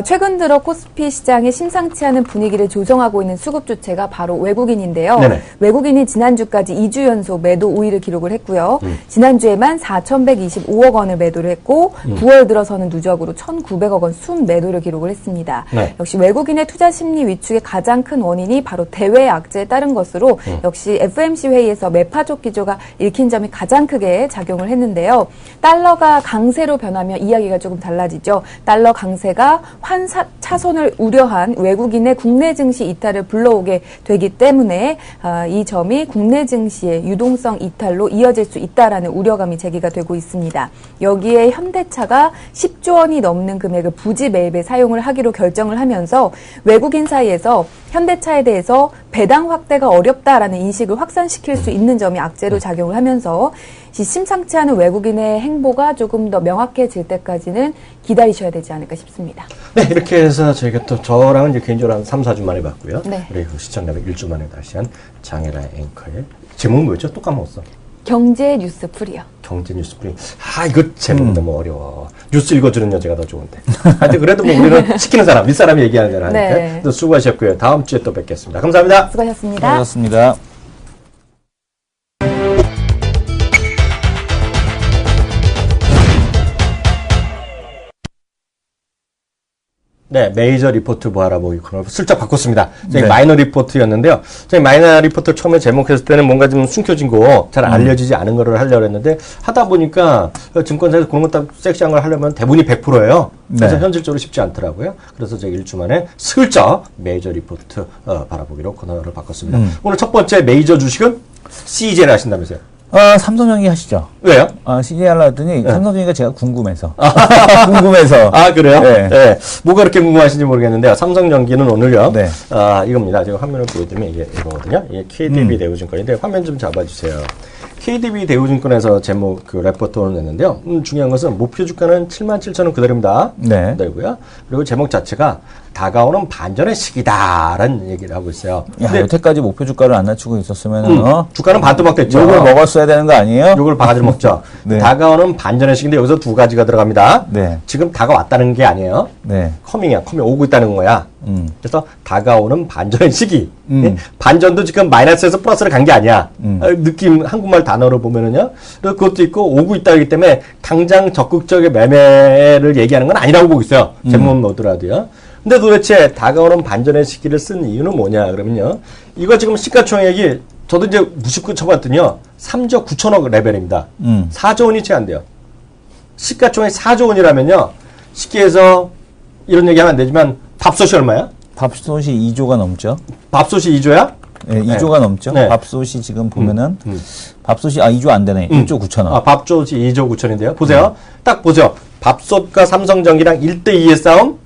최근 들어 코스피 시장의 심상치 않은 분위기를 조정하고 있는 수급 주체가 바로 외국인인데요. 외국인이 지난주까지 2주 연속 매도 우위를 기록을 했고요. 지난주에만 4,125억 원을 매도를 했고 9월 들어서는 누적으로 1,900억 원 순 매도를 기록을 했습니다. 역시 외국인의 투자 심리가 심리 위축의 가장 큰 원인이 바로 대외 악재에 따른 것으로 역시 FOMC 회의에서 매파적 기조가 읽힌 점이 가장 크게 작용을 했는데요. 달러가 강세로 변하면 이야기가 조금 달라지죠. 달러 강세가 환사 차손을 우려한 외국인의 국내 증시 이탈을 불러오게 되기 때문에 이 점이 국내 증시의 유동성 이탈로 이어질 수 있다라는 우려감이 제기가 되고 있습니다. 여기에 현대차가 10조 원이 넘는 금액을 부지 매입에 사용을 하기로 결정을 하면서 외국인 사이에서 현대차에 대해서 배당 확대가 어렵다라는 인식을 확산시킬 수 있는 점이 악재로 작용을 하면서 심상치 않은 외국인의 행보가 조금 더 명확해질 때까지는 기다리셔야 되지 않을까 싶습니다. 네, 이렇게 해서 저희가 또 저랑은 이제 개인적으로 한 3, 4주 만에 봤고요. 네. 우리 시청자분 1주 만에 다시 한 장혜라 앵커의 제목은 뭐였죠? 또 까먹었어. 경제 뉴스 풀이요. 경제 뉴스 풀이. 이거 제목 너무 어려워. 뉴스 읽어주는 여자가 더 좋은데. 하여튼 그래도 뭐 우리는 시키는 사람, 윗사람이 얘기하는 대로 하니까. 네. 또 수고하셨고요. 다음 주에 또 뵙겠습니다. 감사합니다. 수고하셨습니다. 수고하셨습니다. 네, 메이저 리포트 뭐 알아보기 코너를 슬쩍 바꿨습니다. 저희 네. 마이너 리포트였는데요. 저희 마이너 리포트 처음에 제목했을 때는 뭔가 좀 숨겨진 거, 잘 알려지지 않은 거를 하려고 했는데, 하다 보니까 증권사에서 그런 것 섹시한 걸 하려면 대부분이 100%예요. 그래서 네. 현실적으로 쉽지 않더라고요. 그래서 제가 1주 만에 슬쩍 메이저 리포트 바라보기로 코너를 바꿨습니다. 오늘 첫 번째 메이저 주식은 CJ를 하신다면서요? 삼성전기 하시죠. 왜요? CJ 하려 했더니 삼성전기가 제가 궁금해서. 궁금해서. 그래요? 네. 네. 뭐가 그렇게 궁금하신지 모르겠는데요. 삼성전기는 오늘요. 네. 이겁니다. 제가 화면을 보여드리면 이게 이거거든요. 이게 KDB 대우증권인데 화면 좀 잡아주세요. KDB 대우증권에서 제목 레포트를 냈는데요. 중요한 것은 목표 주가는 77,000원 그대로입니다. 네. 그대로고요. 그리고 제목 자체가 다가오는 반전의 시기다라는 얘기를 하고 있어요. 야, 여태까지 목표 주가를 안 낮추고 있었으면 주가는 반토막 됐죠. 욕을 먹었어야 되는 거 아니에요? 욕을 바가지로 먹죠. 네. 다가오는 반전의 시기인데 여기서 두 가지가 들어갑니다. 네. 지금 다가왔다는 게 아니에요. 네. 커밍이야. 커밍 오고 있다는 거야. 그래서 다가오는 반전의 시기. 예? 반전도 지금 마이너스에서 플러스로 간 게 아니야. 느낌 한국말 단어로 보면은요. 그것도 있고 오고 있다기 때문에 당장 적극적인 매매를 얘기하는 건 아니라고 보고 있어요. 제목은 뭐더라도요. 근데 도대체 다가오는 반전의 시기를 쓴 이유는 뭐냐 그러면요. 이거 지금 시가총액이 저도 이제 무심코 쳐봤더니요. 3조 9천억 레벨입니다. 4조 원이 채 안 돼요. 시가총액 4조 원이라면요. 쉽게 해서 이런 얘기하면 안 되지만 밥솥이 얼마야? 밥솥이 2조가 넘죠. 밥솥이 2조야? 네, 2조가 넘죠. 네. 밥솥이 지금 보면은 밥솥이 2조 안 되네. 1조 9천원. 밥솥이 2조 9천인데요. 보세요. 딱 보죠. 밥솥과 삼성전기랑 1대2의 싸움?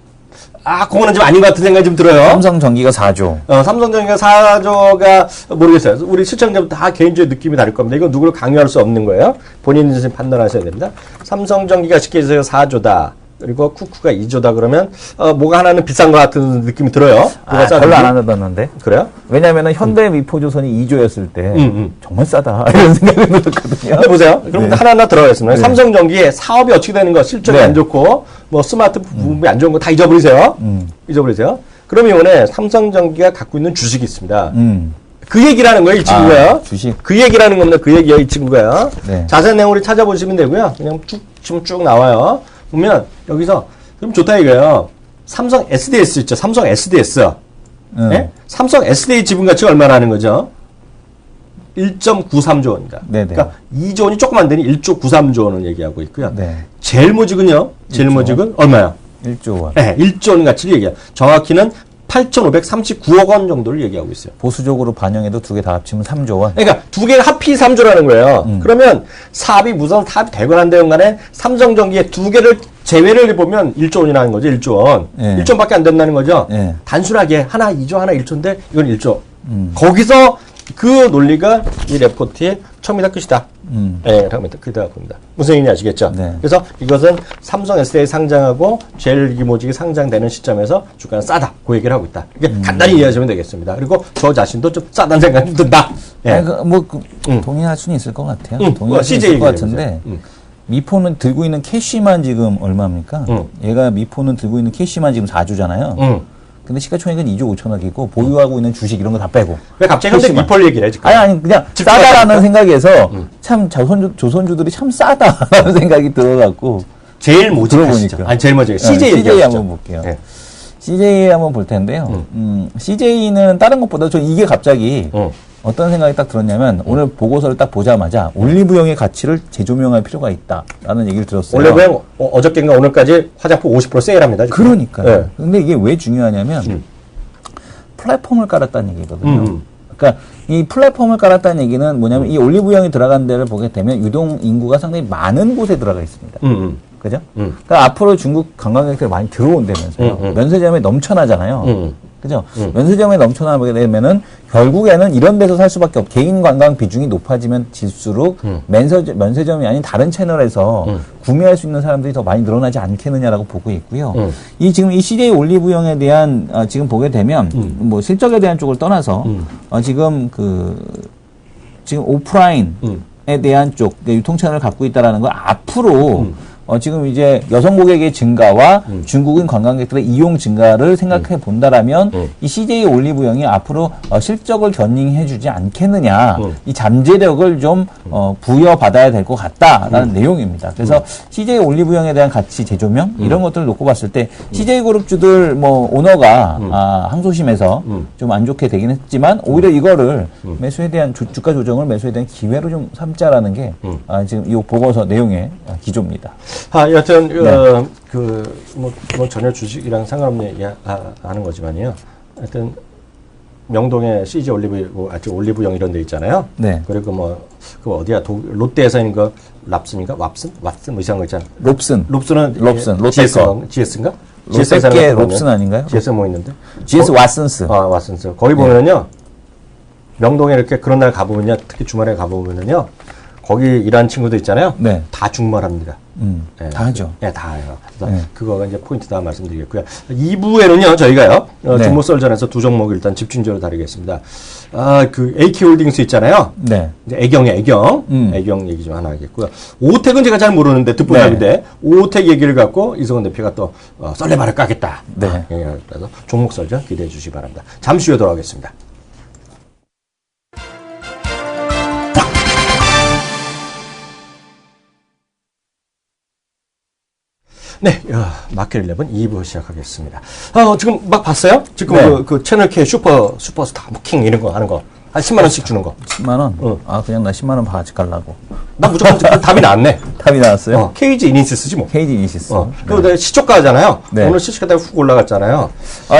그거는 좀 아닌 것 같은 생각이 좀 들어요. 삼성전기가 4조. 삼성전기가 4조가 모르겠어요. 우리 시청자분 다 개인적인 느낌이 다를 겁니다. 이건 누구를 강요할 수 없는 거예요. 본인이 판단하셔야 됩니다. 삼성전기가 쉽게 해서 4조다. 그리고 쿠쿠가 2조다 그러면 뭐가 하나는 비싼 것 같은 느낌이 들어요. 별로 안 하던데. 그래요? 왜냐하면 현대 미포조선이 2조였을 때 정말 싸다 이런 생각이 들었거든요. 네, 보세요. 그럼 네. 하나하나 들어가겠습니다. 네. 삼성전기의 사업이 어떻게 되는 거, 실적이 네. 안 좋고 뭐 스마트 부분이 안 좋은 거 다 잊어버리세요. 잊어버리세요. 그러면 이번에 삼성전기가 갖고 있는 주식이 있습니다. 그 얘기라는 거예요, 이 친구가요. 주식. 그 얘기라는 겁니다. 그 얘기예요, 이 친구가요. 네. 자세한 내용을 찾아보시면 되고요. 그냥 쭉 나와요. 보면 여기서 좀 좋다 이거예요. 삼성 SDS 있죠. 삼성 SDS. 네? 삼성 SDA 지분 가치가 얼마나 하는 거죠? 1.93조 원입니다. 네네. 그러니까 2조 원이 조금 안 되니 1조 93조 원을 얘기하고 있고요. 네. 제일모직은요. 제일모직은 얼마야? 1조 원. 네, 1조 원 가치를 얘기해요. 정확히는 8,539억 원 정도를 얘기하고 있어요. 보수적으로 반영해도 두 개 다 합치면 3조 원. 그러니까 두 개가 합이 3조라는 거예요. 그러면 사업이 무슨 사업이 되건 안 되건 간에 삼성전기의 두 개를 제외를 해보면 1조 원이라는 거죠. 1조 원. 네. 1조 원밖에 안 된다는 거죠. 네. 단순하게 하나 2조 하나 1조인데 이건 1조. 거기서 그 논리가 이 레포트의 처음이다 끝이다. 네, 그다 봅니다. 무슨 얘기인지 아시겠죠? 네. 그래서 이것은 삼성 SDA 상장하고 제일기모직이 상장되는 시점에서 주가는 싸다. 그 얘기를 하고 있다. 이게 간단히 이해하시면 되겠습니다. 그리고 저 자신도 좀 싸다는 생각이 좀 든다. 예. 아니, 동의할 수는 있을 것 같아요. 동의할 수는 CJ 있을 것 같은데 미포는 들고 있는 캐시만 지금 얼마입니까? 얘가 미포는 들고 있는 캐시만 지금 4조잖아요. 근데 시가총액은 2조 5천억이고 보유하고 있는 주식 이런 거 다 빼고. 왜 갑자기 현대 미폴 얘기를 해, 지금? 아니 그냥 싸다라는 생각에서 참 조선주들이 참 싸다라는 생각이 들어갖고 제일 모직 들어보니까. 제일 먼저 CJ CJ 얘기하시죠. 한번 볼게요. 네. CJ 한번 볼 텐데요. CJ는 다른 것보다 저 이게 갑자기 어떤 생각이 딱 들었냐면 오늘 보고서를 딱 보자마자 올리브영의 가치를 재조명할 필요가 있다라는 얘기를 들었어요. 올리브영 어저께인가 오늘까지 화장품 50% 세일합니다. 지금. 그러니까요. 네. 근데 이게 왜 중요하냐면 플랫폼을 깔았다는 얘기거든요. 그러니까 이 플랫폼을 깔았다는 얘기는 뭐냐면 이 올리브영이 들어간 데를 보게 되면 유동 인구가 상당히 많은 곳에 들어가 있습니다. 그죠? 그러니까 앞으로 중국 관광객들이 많이 들어온다면서요. 면세점에 넘쳐나잖아요. 그죠? 면세점에 넘쳐나게 되면은 결국에는 이런 데서 살 수밖에 없고 개인 관광 비중이 높아지면 질수록 면세점이 아닌 다른 채널에서 구매할 수 있는 사람들이 더 많이 늘어나지 않겠느냐라고 보고 있고요. 지금 이 CJ 올리브영에 대한 지금 보게 되면 뭐 실적에 대한 쪽을 떠나서 지금 지금 오프라인에 대한 쪽 유통 채널을 갖고 있다라는 건 앞으로 지금 이제 여성 고객의 증가와 중국인 관광객들의 이용 증가를 생각해 본다라면 이 CJ 올리브영이 앞으로 실적을 견인해주지 않겠느냐, 이 잠재력을 좀 부여받아야 될 것 같다라는 내용입니다. 그래서 CJ 올리브영에 대한 가치 재조명 이런 것들을 놓고 봤을 때 CJ 그룹주들 뭐 오너가 항소심에서 좀 안 좋게 되긴 했지만 오히려 이거를 매수에 대한 주가 조정을 매수에 대한 기회로 좀 삼자라는 게 지금 이 보고서 내용의 기조입니다. 여하튼, 전혀 주식이랑 상관없는 얘기 하는 거지만요. 하여튼, 명동에 CJ 올리브영 이런 데 있잖아요. 네. 그리고 그 어디야, 롯데에서 있는 거, 랍슨인가? 왑슨? 뭐 이상한 거 있잖아. 롭슨. 롯데인가? GS인가? 롯데께 롭슨 아닌가요? GS 뭐 있는데? GS 왓슨스. 왓슨스. 거기 보면은요, 명동에 이렇게 그런 날 가보면요, 특히 주말에 가보면은요, 거기 일하는 친구들 있잖아요. 네. 다 중말합니다. 네, 다 하죠. 네, 다 해요. 그래서 그거가 이제 포인트다 말씀드리겠고요. 2부에는요, 저희가요, 종목 썰전에서 두 종목을 일단 집중적으로 다루겠습니다. AK홀딩스 있잖아요. 네. 이제 애경 얘기 좀 하나 하겠고요. 오텍은 제가 잘 모르는데, 듣보잡인데, 오텍 얘기를 갖고 이성원 대표가 또, 썰레발을 까겠다. 네. 그래서 종목 썰전 기대해 주시기 바랍니다. 잠시 후에 돌아오겠습니다. 네, 마켓 11 2부 시작하겠습니다. 지금 막 봤어요? 지금 네. 그 채널 K 슈퍼스타 킹 이런 거 하는 거. 한 10만 원씩 주는 거. 10만 원? 그냥 나 10만 원 바가지 깔라고. 나 무조건 답이 나왔네. 답이 나왔어요? KG 이니시스지 뭐. KG 이니시스. 그리고 내가 시초가잖아요. 네. 오늘 시초가가 훅 올라갔잖아요.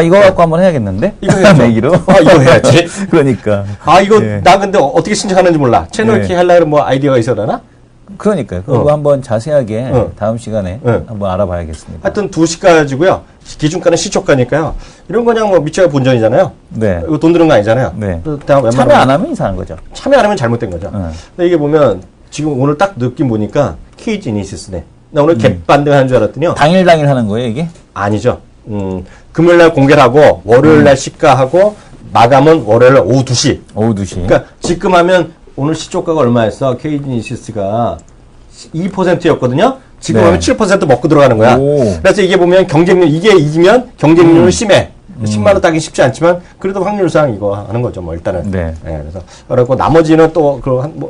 이거 갖고 한번 해야겠는데? 이거 해야죠. 내기로? 이거 해야지. 그러니까. 이거 나 근데 어떻게 신청하는지 몰라. 채널 K 하려면 뭐 아이디어가 있어야 그러니까요. 그거 한번 자세하게 다음 시간에 한번 알아봐야겠습니다. 하여튼 2시까지고요. 기준가는 시초가니까요. 이런 거 그냥 뭐 미쳐야 본전이잖아요. 네. 이거 돈 드는 거 아니잖아요. 네. 참여 안 하면 이상한 거죠. 참여 안 하면 잘못된 거죠. 근데 이게 보면 지금 오늘 딱 느낌 보니까 KG 이니시스네. 나 오늘 갭 반등하는 줄 알았더니요. 당일 하는 거예요, 이게? 아니죠. 금요일 날 공개를 하고 월요일 날 시가하고 마감은 월요일 날 오후 2시. 오후 2시. 그러니까 지금 하면 오늘 시초가가 얼마였어? KG 이니시스가 2%였거든요. 지금 하면 7% 먹고 들어가는 거야. 그래서 이게 보면 이게 이기면 경쟁률은 심해. 10만 원 따기 쉽지 않지만 그래도 확률상 이거 하는 거죠. 뭐 일단은. 네. 그래서 그리고 나머지는 또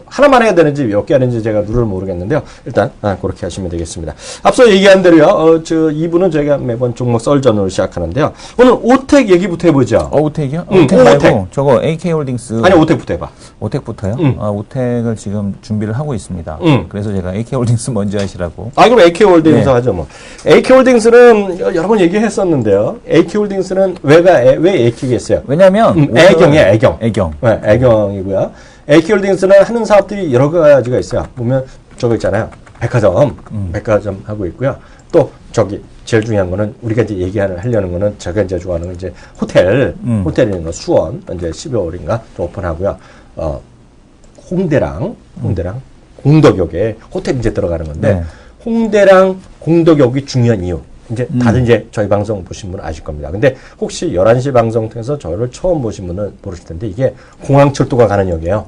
하나만 해야 되는지 몇 개 하는지 제가 룰을 모르겠는데요. 일단 그렇게 하시면 되겠습니다. 앞서 얘기한 대로요. 2부는 저희가 매번 종목 썰전으로 시작하는데요. 오늘 오텍 얘기부터 해보죠. 오텍이요? 오텍 말고 저거 AK홀딩스. 아니 오텍부터 해봐. 오텍부터요? 오텍을 지금 준비를 하고 있습니다. 그래서 제가 AK홀딩스 먼저 하시라고. 그럼 AK홀딩스 하죠 뭐. AK홀딩스는 여러 번 얘기했었는데요. AK홀딩스는 왜 AK겠어요? 왜냐면 애경이에요, 애경. 네, 애경이고요. AK홀딩스는 하는 사업들이 여러 가지가 있어요. 보면 저거 있잖아요. 백화점 하고 있고요. 또 제일 중요한 거는 우리가 이제 하려는 거는 제가 이제 좋아하는 건 이제 호텔이는 거 수원 이제 12월인가 또 오픈하고요. 홍대랑 공덕역에 호텔 이제 들어가는 건데 네. 홍대랑 공덕역이 중요한 이유. 이제 다들 이제 저희 방송 보신 분은 아실 겁니다. 근데 혹시 11시 방송 통해서 저를 처음 보신 분은 모르실 텐데 이게 공항철도가 가는 역이에요.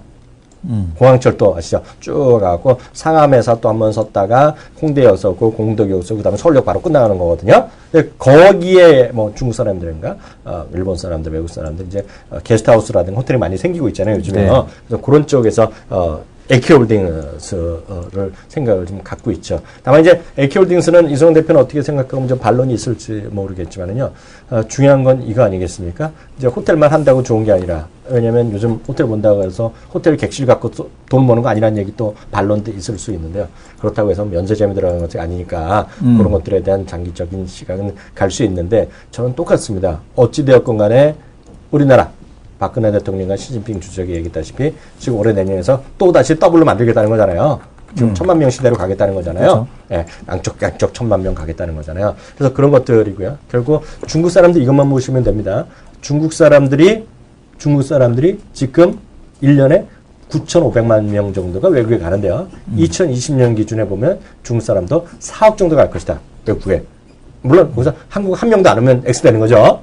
공항철도 아시죠? 쭉 가고 상암에서 또 한 번 섰다가 홍대역 서고 공덕역 서고 그다음에 서울역 바로 끝나가는 거거든요. 근데 거기에 뭐 중국 사람들인가 일본 사람들, 외국 사람들 이제 게스트하우스라든가 호텔이 많이 생기고 있잖아요, 요즘에. 네. 그래서 그런 쪽에서 AK홀딩스를 생각을 좀 갖고 있죠. 다만 이제 AK홀딩스는 이성훈 대표는 어떻게 생각하면 좀 반론이 있을지 모르겠지만은요. 중요한 건 이거 아니겠습니까? 이제 호텔만 한다고 좋은 게 아니라, 왜냐면 요즘 호텔 본다고 해서 호텔 객실 갖고 돈 버는 거 아니라는 얘기 또 반론도 있을 수 있는데요. 그렇다고 해서 면세점에 들어가는 것이 아니니까 그런 것들에 대한 장기적인 시각은 갈 수 있는데, 저는 똑같습니다. 어찌되었건 간에 우리나라 박근혜 대통령과 시진핑 주석이 얘기했다시피 지금 올해 내년에서 또 다시 더블로 만들겠다는 거잖아요. 지금 1000만 명 시대로 가겠다는 거잖아요. 그렇죠. 예, 양쪽 1000만 명 가겠다는 거잖아요. 그래서 그런 것들이고요. 결국 중국 사람들 이것만 보시면 됩니다. 중국 사람들이 지금 1년에 9,500만 명 정도가 외국에 가는데요. 2020년 기준에 보면 중국 사람도 4억 정도 갈 것이다. 외국에. 물론 거기서 한국 한 명도 안 오면 X되는 거죠.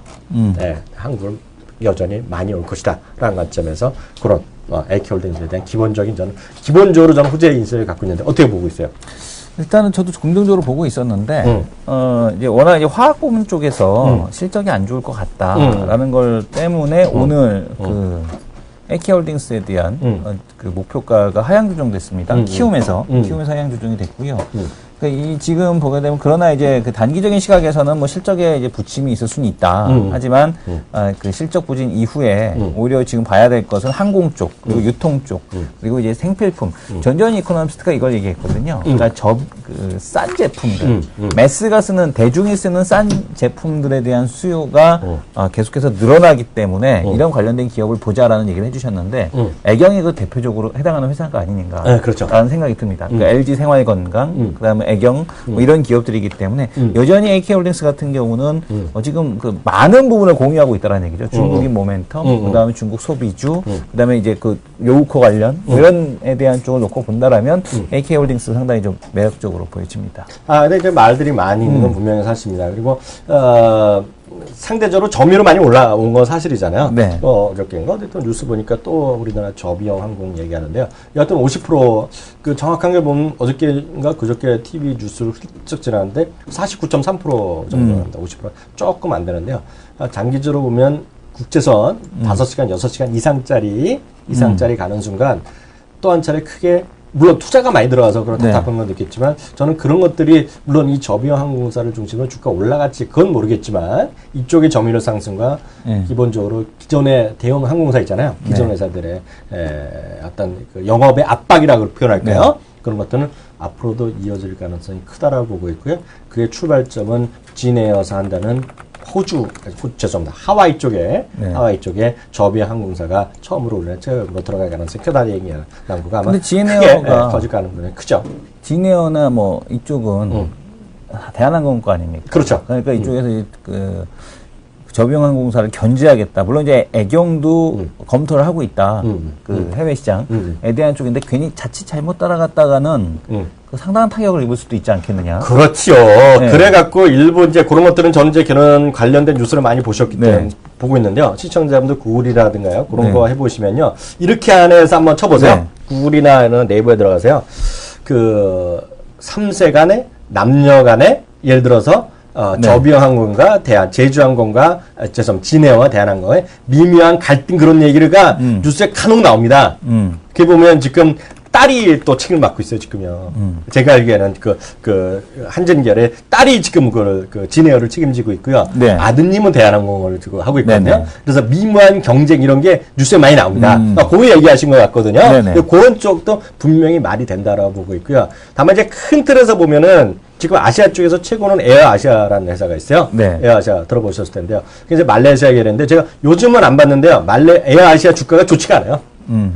예, 한국은 여전히 많이 올 것이다 라는 관점에서 그런 AK홀딩스에 대한 기본적으로 저는 후제 인식을 갖고 있는데 어떻게 보고 있어요? 일단은 저도 긍정적으로 보고 있었는데 이제 워낙 이제 화학 부문 쪽에서 실적이 안 좋을 것 같다라는 걸 때문에 오늘 그 AK홀딩스에 대한 그 목표가가 하향 조정됐습니다. 키움에서 하향 조정이 됐고요. 이 지금 보게 되면 그러나 이제 그 단기적인 시각에서는 뭐 실적에 이제 부침이 있을 수는 있다. 하지만 그 실적 부진 이후에 오히려 지금 봐야 될 것은 항공 쪽 그리고 유통 쪽 그리고 이제 생필품. 전두환 이코노미스트가 이걸 얘기했거든요. 그러니까 싼 제품들, 매스가 쓰는 대중이 쓰는 싼 제품들에 대한 수요가 계속해서 늘어나기 때문에 이런 관련된 기업을 보자라는 얘기를 해주셨는데 애경이 그 대표적으로 해당하는 회사가 아닌가? 네, 그렇죠. 라는 생각이 듭니다. 그러니까 LG 생활건강, 그다음에 애경 뭐 이런 기업들이기 때문에 여전히 AK홀딩스 같은 경우는 지금 그 많은 부분을 공유하고 있다는 얘기죠. 중국인 모멘텀, 그다음에 중국 소비주, 그다음에 이제 그 요우코 관련 이런에 대한 쪽을 놓고 본다라면 AK홀딩스 상당히 좀 매력적으로 보여집니다. 근데 이제 말들이 많이 있는 건 분명히 사실입니다. 그리고 상대적으로 점유율은 많이 올라온 건 사실이잖아요. 네. 어저께인가 또 뉴스 보니까 또 우리나라 저비용 항공 얘기하는데요. 여하튼 50% 그 정확한 게 보면 어저께인가 그저께 TV 뉴스를 훌쩍 지나는데 49.3% 정도 합니다. 50% 조금 안 되는데요. 장기적으로 보면 국제선 5시간, 6시간 이상짜리 가는 순간 또 한 차례 크게 물론 투자가 많이 들어가서 그런 답답한 건 느꼈지만 저는 그런 것들이 물론 이 저비용 항공사를 중심으로 주가 올라갔지 그건 모르겠지만 이쪽의 점유율 상승과 기본적으로 기존의 대형 항공사 있잖아요. 기존 회사들의 어떤 그 영업의 압박이라고 표현할까요? 그런 것들은 앞으로도 이어질 가능성이 크다라고 보고 있고요. 그의 출발점은 진에어서 한다는 하와이 쪽에 저비용 항공사가 처음으로 우리나라 최고로 들어갈 가능성이 크다는 얘기가 나오고 아마 근데 진에어가 커질 가능성이 크죠. 진에어나 뭐 이쪽은 대한항공 거 아닙니까? 그렇죠. 그러니까 이쪽에서 그 저비용 항공사를 견제하겠다. 물론 이제 애경도 검토를 하고 있다. 그 해외 시장에 대한 쪽인데 괜히 자칫 잘못 따라갔다가는 그 상당한 타격을 입을 수도 있지 않겠느냐. 그렇죠. 그래갖고 일부 이제 그런 것들은 저는 이제 그런 관련된 뉴스를 많이 보셨기 때문에 보고 있는데요. 시청자분들 구글이라든가요. 그런 거 해보시면요. 이렇게 안에서 한번 쳐보세요. 구글이나 네이버에 들어가세요. 그 3세 간의 남녀 간의 예를 들어서 저비용 항공과 제주항공과 진에어와 대한항공의 미묘한 갈등 그런 얘기가 뉴스에 간혹 나옵니다. 그게 보면 지금 딸이 또 책임을 맡고 있어요, 지금요. 제가 알기에는 한전결의 딸이 지금 그 진에어를 책임지고 있고요. 아드님은 대한항공을 지금 하고 있거든요. 그래서 미묘한 경쟁 이런 게 뉴스에 많이 나옵니다. 그 얘기하신 것 같거든요. 그런 쪽도 분명히 말이 된다라고 보고 있고요. 다만 이제 큰 틀에서 보면은 지금 아시아 쪽에서 최고는 에어아시아라는 회사가 있어요. 에어아시아 들어보셨을 텐데요. 그래서 말레이시아 얘기했는데 제가 요즘은 안 봤는데요. 에어아시아 주가가 좋지가 않아요.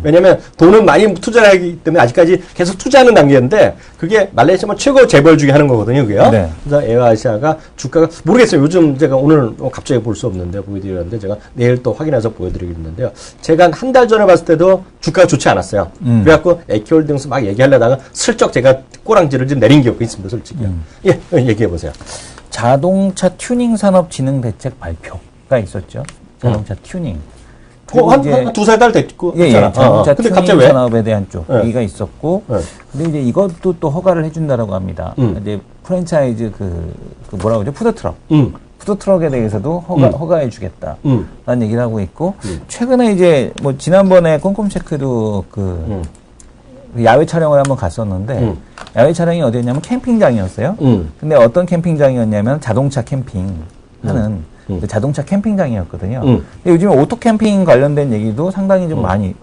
왜냐면 돈은 많이 투자를 하기 때문에 아직까지 계속 투자하는 단계인데 그게 말레이시아 최고 재벌 중에 하는 거거든요. 그게요. 그래서 에어아시아가 주가가 모르겠어요. 요즘 제가 오늘 갑자기 볼 수 없는데 보여드렸는데 제가 내일 또 확인해서 보여드리겠는데요. 제가 한 달 전에 봤을 때도 주가가 좋지 않았어요. 그래갖고 AK홀딩스 막 얘기하려다가 슬쩍 제가 꼬랑지를 좀 내린 기억이 있습니다. 솔직히요. 얘기해보세요. 자동차 튜닝 산업 진흥 대책 발표가 있었죠. 자동차 튜닝. 한 두세 달 됐고. 자동차 근데 튜닝 갑자기 왜? 산업에 대한 쪽 얘기가 있었고. 근데 이제 이것도 또 허가를 해준다라고 합니다. 이제 프랜차이즈 뭐라고 그러죠? 푸드트럭. 푸드트럭에 대해서도 허가해주겠다. 라는 얘기를 하고 있고. 최근에 이제 뭐 지난번에 꼼꼼체크도 야외 촬영을 한번 갔었는데 야외 촬영이 어디였냐면 캠핑장이었어요. 근데 어떤 캠핑장이었냐면 자동차 캠핑 하는 그 자동차 캠핑장이었거든요. 근데 요즘에 오토 캠핑 관련된 얘기도 상당히 좀 많이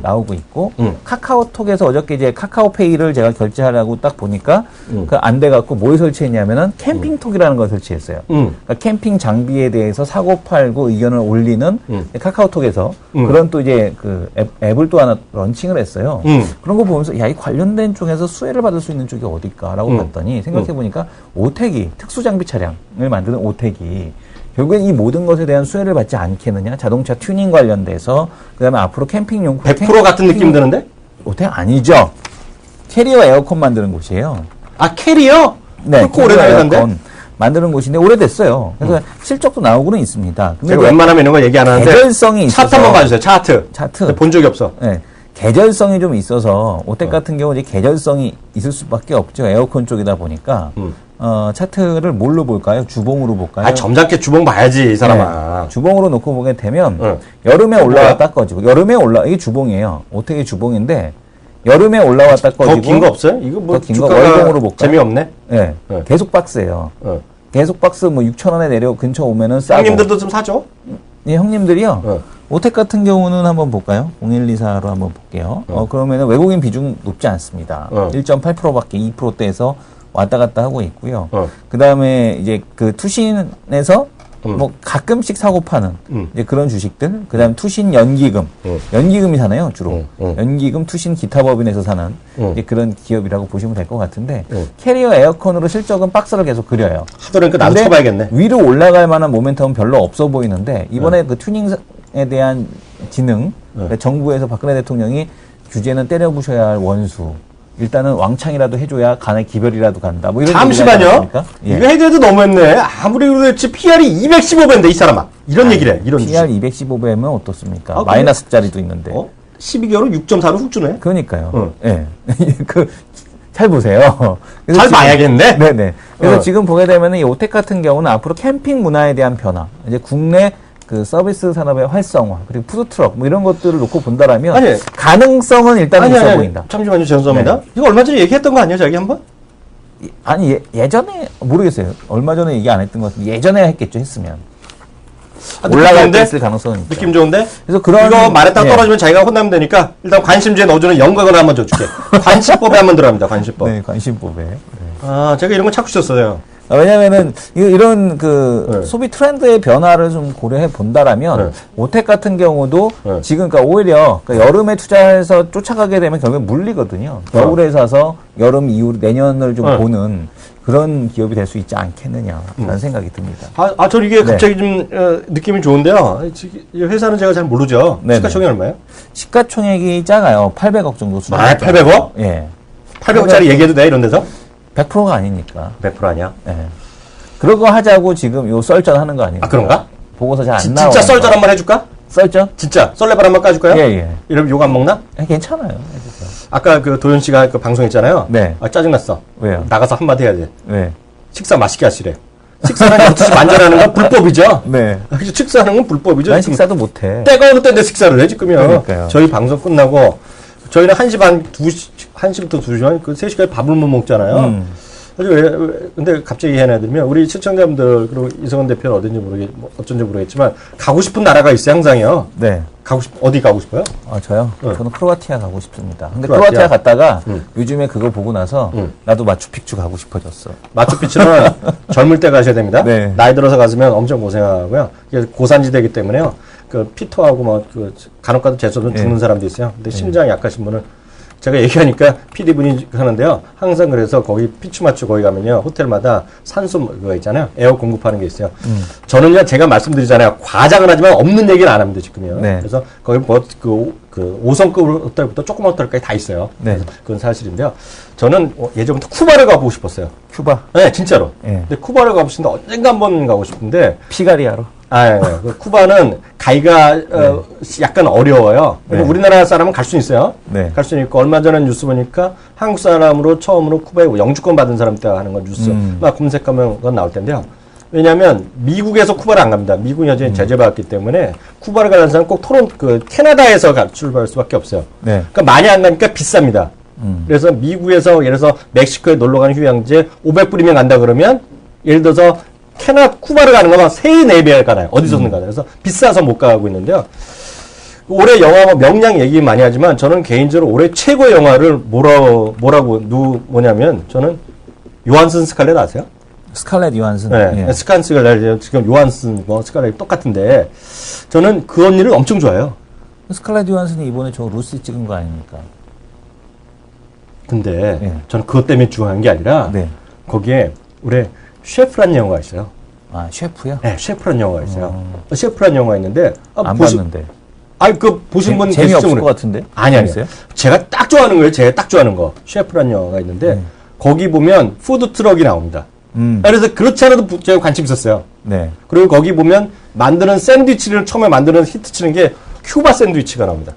나오고 있고 카카오톡에서 어저께 이제 카카오페이를 제가 결제하려고 딱 보니까 그 안 돼갖고 뭘 설치했냐면은 캠핑톡이라는 걸 설치했어요. 그러니까 캠핑 장비에 대해서 사고 팔고 의견을 올리는 카카오톡에서 그런 또 이제 그 앱을 또 하나 런칭을 했어요. 그런 거 보면서 야, 이 관련된 쪽에서 수혜를 받을 수 있는 쪽이 어딜까라고 봤더니 생각해 보니까 오태기 특수 장비 차량을 만드는 오태기 결국엔 이 모든 것에 대한 수혜를 받지 않겠느냐? 자동차 튜닝 관련돼서, 그 다음에 앞으로 캠핑용. 100% 같은 느낌 드는데? 오태 아니죠. 캐리어 에어컨 만드는 곳이에요. 아, 캐리어? 네. 그렇고 오래다녔는데? 만드는 곳인데 오래됐어요. 그래서 실적도 나오고는 있습니다. 근데 제가 웬만하면 이런 거 얘기 안 하는데. 계절성이 있어서. 차트 한번 봐주세요. 차트. 본 적이 없어. 네. 계절성이 좀 있어서, 오텍 같은 경우 이제 계절성이 있을 수밖에 없죠. 에어컨 쪽이다 보니까. 차트를 뭘로 볼까요? 주봉으로 볼까요? 아, 점잖게 주봉 봐야지, 이 사람아. 네, 주봉으로 놓고 보게 되면, 여름에 올라왔다 꺼지고, 이게 주봉이에요. 오텍이 주봉인데, 여름에 올라왔다 꺼지고. 더 긴 거 없어요? 이거 뭐, 더 긴 거 월봉으로 볼까요? 재미없네? 네. 계속 박스예요. 계속 박스 뭐 6,000원에 내려 근처 오면은 싸고. 형님들도 좀 사죠? 예, 형님들이요. 오텍 같은 경우는 한번 볼까요? 0124로 한번 볼게요. 그러면은 외국인 비중 높지 않습니다. 1.8%밖에 2%대에서 왔다 갔다 하고 있고요. 그 다음에 이제 그 투신에서 뭐 가끔씩 사고 파는 이제 그런 주식들. 그 다음에 투신 연기금. 연기금이 사나요, 주로. 연기금, 투신 기타법인에서 사는 이제 그런 기업이라고 보시면 될 것 같은데 캐리어 에어컨으로 실적은 박스를 계속 그려요. 하도니까 나도 쳐봐야겠네. 위로 올라갈 만한 모멘텀은 별로 없어 보이는데 이번에 그 튜닝에 대한 기능 그러니까 정부에서 박근혜 대통령이 규제는 때려부셔야 할 원수. 일단은 왕창이라도 해줘야 간에 기별이라도 간다. 뭐 이런 잠시만요. 예. 이거 해줘도 너무했네. 아무리 그렇지 PR이 215배인데 이 사람아. 이런 얘기를 해. 이런 PR 215배면 어떻습니까? 마이너스짜리도 있는데. 12개월은 6.4로 훅 주네. 그러니까요. 예. 잘 보세요. 잘 봐야겠네. 네네. 그래서 지금 보게 되면은 이 오텍 같은 경우는 앞으로 캠핑 문화에 대한 변화, 이제 국내 그 서비스 산업의 활성화 그리고 푸드트럭 뭐 이런 것들을 놓고 본다라면 아니, 가능성은 일단 있어 보인다. 잠시만요, 죄송합니다. 네. 이거 얼마 전에 얘기했던 거 아니에요, 자기 한번? 아니 예전에 모르겠어요. 얼마 전에 얘기 안 했던 것 같은데 예전에 했겠죠, 했으면. 올라갈 때 있을 가능성은 있죠. 느낌 좋은데? 그래서 그런 이거 말했다 떨어지면 자기가 혼나면 되니까 일단 관심주에 넣어주는 영광을 한번 줘줄게. 관심법에 한번 들어갑니다. 관심법. 네, 관심법에. 네. 아, 제가 이런 거 찾고 있었어요. 왜냐면은 이런 그 소비 트렌드의 변화를 좀 고려해 본다라면 오텍 같은 경우도 지금 그러니까 오히려 그러니까 여름에 투자해서 쫓아가게 되면 결국에 물리거든요. 겨울에 사서 여름 이후 내년을 좀 보는 그런 기업이 될 수 있지 않겠느냐라는 생각이 듭니다. 저 이게 갑자기 좀 느낌이 좋은데요. 이 회사는 제가 잘 모르죠. 네네. 시가총액 얼마예요? 시가총액이 작아요. 800억 정도 수준. 800억? 예. 800억짜리 얘기해도 돼 이런 데서? 100%가 아니니까. 100% 아니야? 예. 그러고 하자고 지금 요 썰전 하는 거 아니에요? 아, 그런가? 보고서 잘 안 나와. 진짜 썰전 한번 해줄까? 썰전? 진짜 썰레발 한번 까줄까요? 예. 이러면 욕 안 먹나? 괜찮아요. 해주세요. 아까 그 도현 씨가 그 방송했잖아요. 네. 짜증났어. 왜요? 나가서 한마디 해야지. 네. 식사 맛있게 하시래. 식사는 12시 만전하는 건 불법이죠? 네. 식사하는 건 불법이죠? 난 식사도 못 해. 때가 어느 때인데 식사를 해, 지금요. 그러니까요. 저희 방송 끝나고, 저희는 1시 반, 1시부터 2시, 그 3시까지 밥을 못 먹잖아요. 근데 갑자기 해내드리면, 우리 시청자분들, 그리고 이성원 대표는 어쩐지 모르겠지만, 가고 싶은 나라가 있어요, 항상요. 네. 어디 가고 싶어요? 저요? 저는 크로아티아 가고 싶습니다. 근데 크로아티아 갔다가 요즘에 그거 보고 나서 나도 마추픽추 가고 싶어졌어. 마추픽추는 젊을 때 가셔야 됩니다. 네. 나이 들어서 가시면 엄청 고생하고요. 이게 고산지대이기 때문에요. 그 피토하고 간혹가다 재수없는 죽는 사람도 있어요. 근데 심장이 약하신 분은 제가 얘기하니까 PD분이 하는데요. 항상 그래서 거기 피추마추 거기 가면요. 호텔마다 산소 그거 있잖아요. 에어 공급하는 게 있어요. 저는요. 제가 말씀드리잖아요. 과장을 하지만 없는 얘기는 안 합니다. 지금요. 네. 그래서 거기 그 5성급 호텔부터 조그만 호텔까지 다 있어요. 네. 그건 사실인데요. 저는 예전부터 쿠바를 가보고 싶었어요. 쿠바? 네, 진짜로. 네. 근데 쿠바를 가고 싶은데 언젠가 한번 가고 싶은데 피가리아로? 그 쿠바는 가기가 약간 어려워요. 네. 우리나라 사람은 갈 수 있어요. 네. 갈 수 있고 얼마 전에 뉴스 보니까 한국 사람으로 처음으로 쿠바에 영주권 받은 사람 때 하는 건 뉴스 막 검색하면 그건 나올 텐데요. 왜냐하면 미국에서 쿠바를 안 갑니다. 미국이 여전히 제재받았기 때문에 쿠바를 가는 사람은 꼭 캐나다에서 출발할 수밖에 없어요. 네. 그러니까 많이 안 가니까 비쌉니다. 그래서 미국에서 예를 들어서 멕시코에 놀러 가는 휴양지에 500불이면 간다 그러면 예를 들어서 쿠바를 가는 거면 3-4배 가나요. 어디서든 가나요. 그래서 비싸서 못 가고 있는데요. 올해 영화 명량 얘기 많이 하지만 저는 개인적으로 올해 최고의 영화를 뭐냐면 저는 요한슨 스칼렛 아세요? 스칼렛 요한슨. 네. 스칼렛 지금 요한슨 스칼렛 똑같은데 저는 그 언니를 엄청 좋아해요. 스칼렛 요한슨이 이번에 저 루시 찍은 거 아닙니까? 근데 저는 그것 때문에 중요한 게 아니라 거기에 올해 셰프란 영화가 있어요. 아, 셰프요? 네, 셰프란 영화가 있어요. 셰프란 영화가 있는데 안 봤는데. 보신 분 재미없을 것 같은데? 아니요. 제가 딱 좋아하는 거예요. 제가 딱 좋아하는 거. 셰프란 영화가 있는데 거기 보면 푸드 트럭이 나옵니다. 그래서 그렇지 않아도 제가 관심 있었어요. 네. 그리고 거기 보면 만드는 샌드위치를 처음에 만드는 히트 치는 게 큐바 샌드위치가 나옵니다.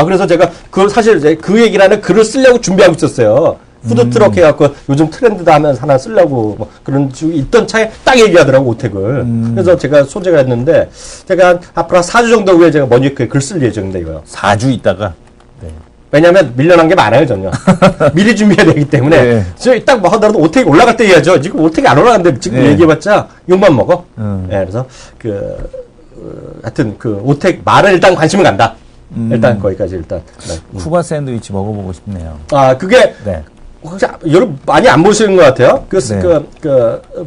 그래서 제가 사실 그 얘기를 하는 글을 쓰려고 준비하고 있었어요. 푸드트럭 해갖고 요즘 트렌드다 하면서 하나 쓰려고 뭐 그런 식으로 있던 차에 딱 얘기하더라고, 오택을. 그래서 제가 소재가 했는데, 제가 앞으로 한 4주 정도 후에 제가 머니크에 글 쓸 예정인데, 이거요. 4주 있다가? 네. 왜냐면 밀려난 게 많아요, 전요. 미리 준비해야 되기 때문에. 저희 딱 뭐 하더라도 오택이 올라갈 때 해야죠. 지금 오택이 안 올라가는데 지금 얘기해봤자 욕만 먹어. 그래서 하여튼 오택 말은 일단 관심을 간다. 일단 거기까지 일단. 쿠바 샌드위치 먹어보고 싶네요. 그게. 혹시 여러분 많이 안 보시는 것 같아요.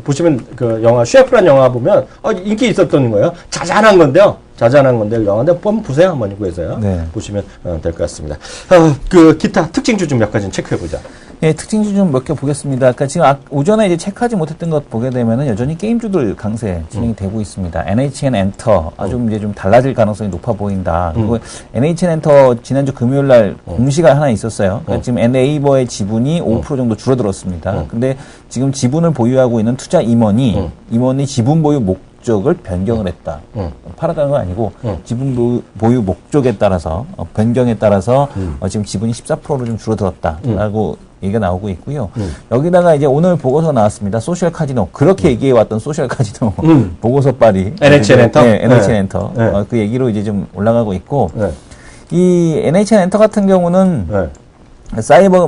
보시면 영화 셰프란 영화 보면 인기 있었던 거예요. 자잘한 건데요. 영화인데 한번 보세요. 한번 구해서요. 보시면 될 것 같습니다. 기타 특징주 좀 몇 가지 체크해 보자. 네, 특징주 좀 몇 개 보겠습니다. 아까 지금 오전에 이제 체크하지 못했던 것 보게 되면은 여전히 게임주들 강세 진행이 되고 있습니다. NHN 엔터 이제 좀 달라질 가능성이 높아 보인다. 그리고 NHN 엔터 지난주 금요일 날 공시가 하나 있었어요. 그러니까 지금 네이버의 지분이 5% 정도 줄어들었습니다. 근데 지금 지분을 보유하고 있는 투자 임원이 지분 보유 목적을 변경을 했다. 팔았다는 건 아니고 지분 보유 목적에 따라서 변경에 따라서 지금 지분이 14%로 좀 줄어들었다라고 얘기가 나오고 있고요. 여기다가 이제 오늘 보고서 나왔습니다. 소셜 카지노. 그렇게 얘기해왔던 소셜 카지노 보고서 빨이. NHN 엔터? 네, NHN 엔터. 그 얘기로 이제 좀 올라가고 있고, 이 NHN 엔터 같은 경우는 사이버,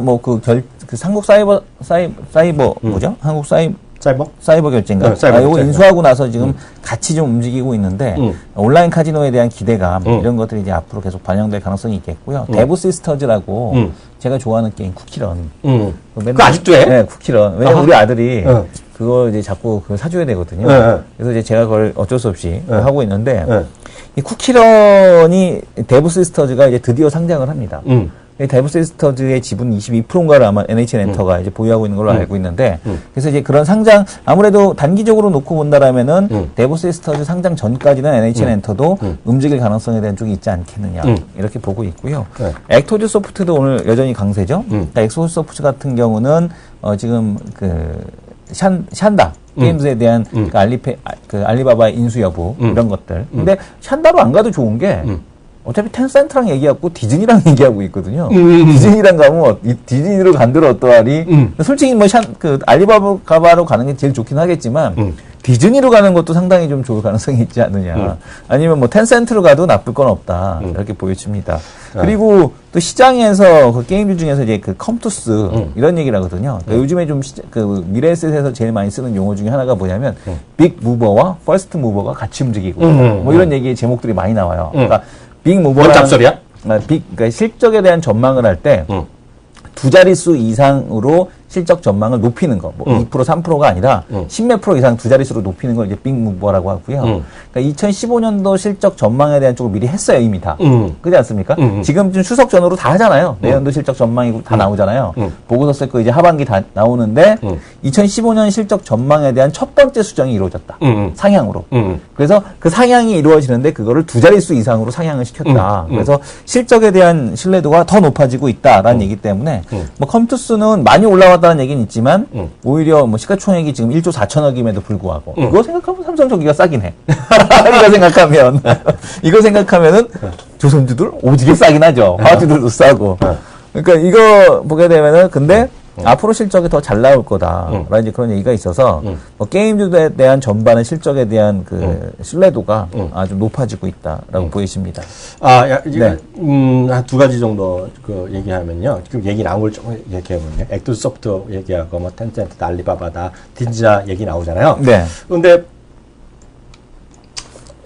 한국 사이버, 뭐죠? 한국 사이버 결제인가? 이거 인수하고 나서 지금 같이 좀 움직이고 있는데 온라인 카지노에 대한 기대감 이런 것들이 이제 앞으로 계속 반영될 가능성이 있겠고요. 데브 시스터즈라고 제가 좋아하는 게임 쿠키런. 그거 아직도 해? 네, 쿠키런. 왜냐면 우리 아들이 그거 이제 자꾸 그걸 사줘야 되거든요. 그래서 이제 제가 그걸 어쩔 수 없이 하고 있는데 이 쿠키런이 데브 시스터즈가 이제 드디어 상장을 합니다. 데브 시스터즈의 지분 22%인가를 아마 NHN 엔터가 이제 보유하고 있는 걸로 알고 있는데, 그래서 이제 그런 상장, 아무래도 단기적으로 놓고 본다라면은, 데브 시스터즈 상장 전까지는 NHN 엔터도 움직일 가능성에 대한 쪽이 있지 않겠느냐, 이렇게 보고 있고요. 엑토즈 소프트도 오늘 여전히 강세죠. 그러니까 엑토즈 소프트 같은 경우는, 지금 샨다. 게임즈에 대한 알리바바의 인수 여부, 이런 것들. 근데 샨다로 안 가도 좋은 게, 어차피 텐센트랑 얘기하고 디즈니랑 얘기하고 있거든요. 디즈니랑 가면 디즈니로 간들 어떠하리. 솔직히 알리바바로 가는 게 제일 좋긴 하겠지만 디즈니로 가는 것도 상당히 좀 좋을 가능성이 있지 않느냐. 아니면 텐센트로 가도 나쁠 건 없다. 이렇게 보여집니다. 그리고 또 시장에서 게임주 중에서 이제 컴투스 이런 얘기를 하거든요. 요즘에 좀 미래에셋에서 제일 많이 쓰는 용어 중에 하나가 뭐냐면 빅 무버와 퍼스트 무버가 같이 움직이고 뭐 이런 얘기의 제목들이 많이 나와요. 그러니까 빅 무버랑 뭔 잡소리야? 그러니까 실적에 대한 전망을 할 때 두 자릿수 이상으로 실적 전망을 높이는 거, 2%, 3%가 아니라 10몇 프로 이상 두 자릿수로 높이는 걸 이제 빅 무버라고 하고요. 그러니까 2015년도 실적 전망에 대한 쪽을 미리 했어요, 이미 다. 그렇지 않습니까? 지금쯤 추석 전후로 다 하잖아요. 내년도 실적 전망이고 다 나오잖아요. 보고서 쓸 거 이제 하반기 다 나오는데 2015년 실적 전망에 대한 첫 번째 수정이 이루어졌다. 상향으로. 그래서 그 상향이 이루어지는데 그거를 두 자릿수 이상으로 상향을 시켰다. 그래서 실적에 대한 신뢰도가 더 높아지고 있다라는 얘기 때문에 컴투스는 많이 올라왔다는 얘기는 있지만 오히려 시가총액이 지금 1조 4천억임에도 불구하고 그거 생각하면 삼성전기가 싸긴 해. 이거 생각하면은 조선주들 오지게 싸긴 하죠. 화학주들도 싸고. 그러니까 이거 보게 되면은 근데 앞으로 실적이 더 잘 나올 거다라는 이제 그런 얘기가 있어서 뭐 게임주에 대한 전반의 실적에 대한 그 신뢰도가 아주 높아지고 있다라고 보이십니다. 네. 한 두 가지 정도 그 얘기하면요. 지금 얘기 나온 걸 좀 얘기해보면요. 액도소프트 얘기하고 뭐 텐센트다, 알리바바다, 딘자 얘기 나오잖아요. 네. 근데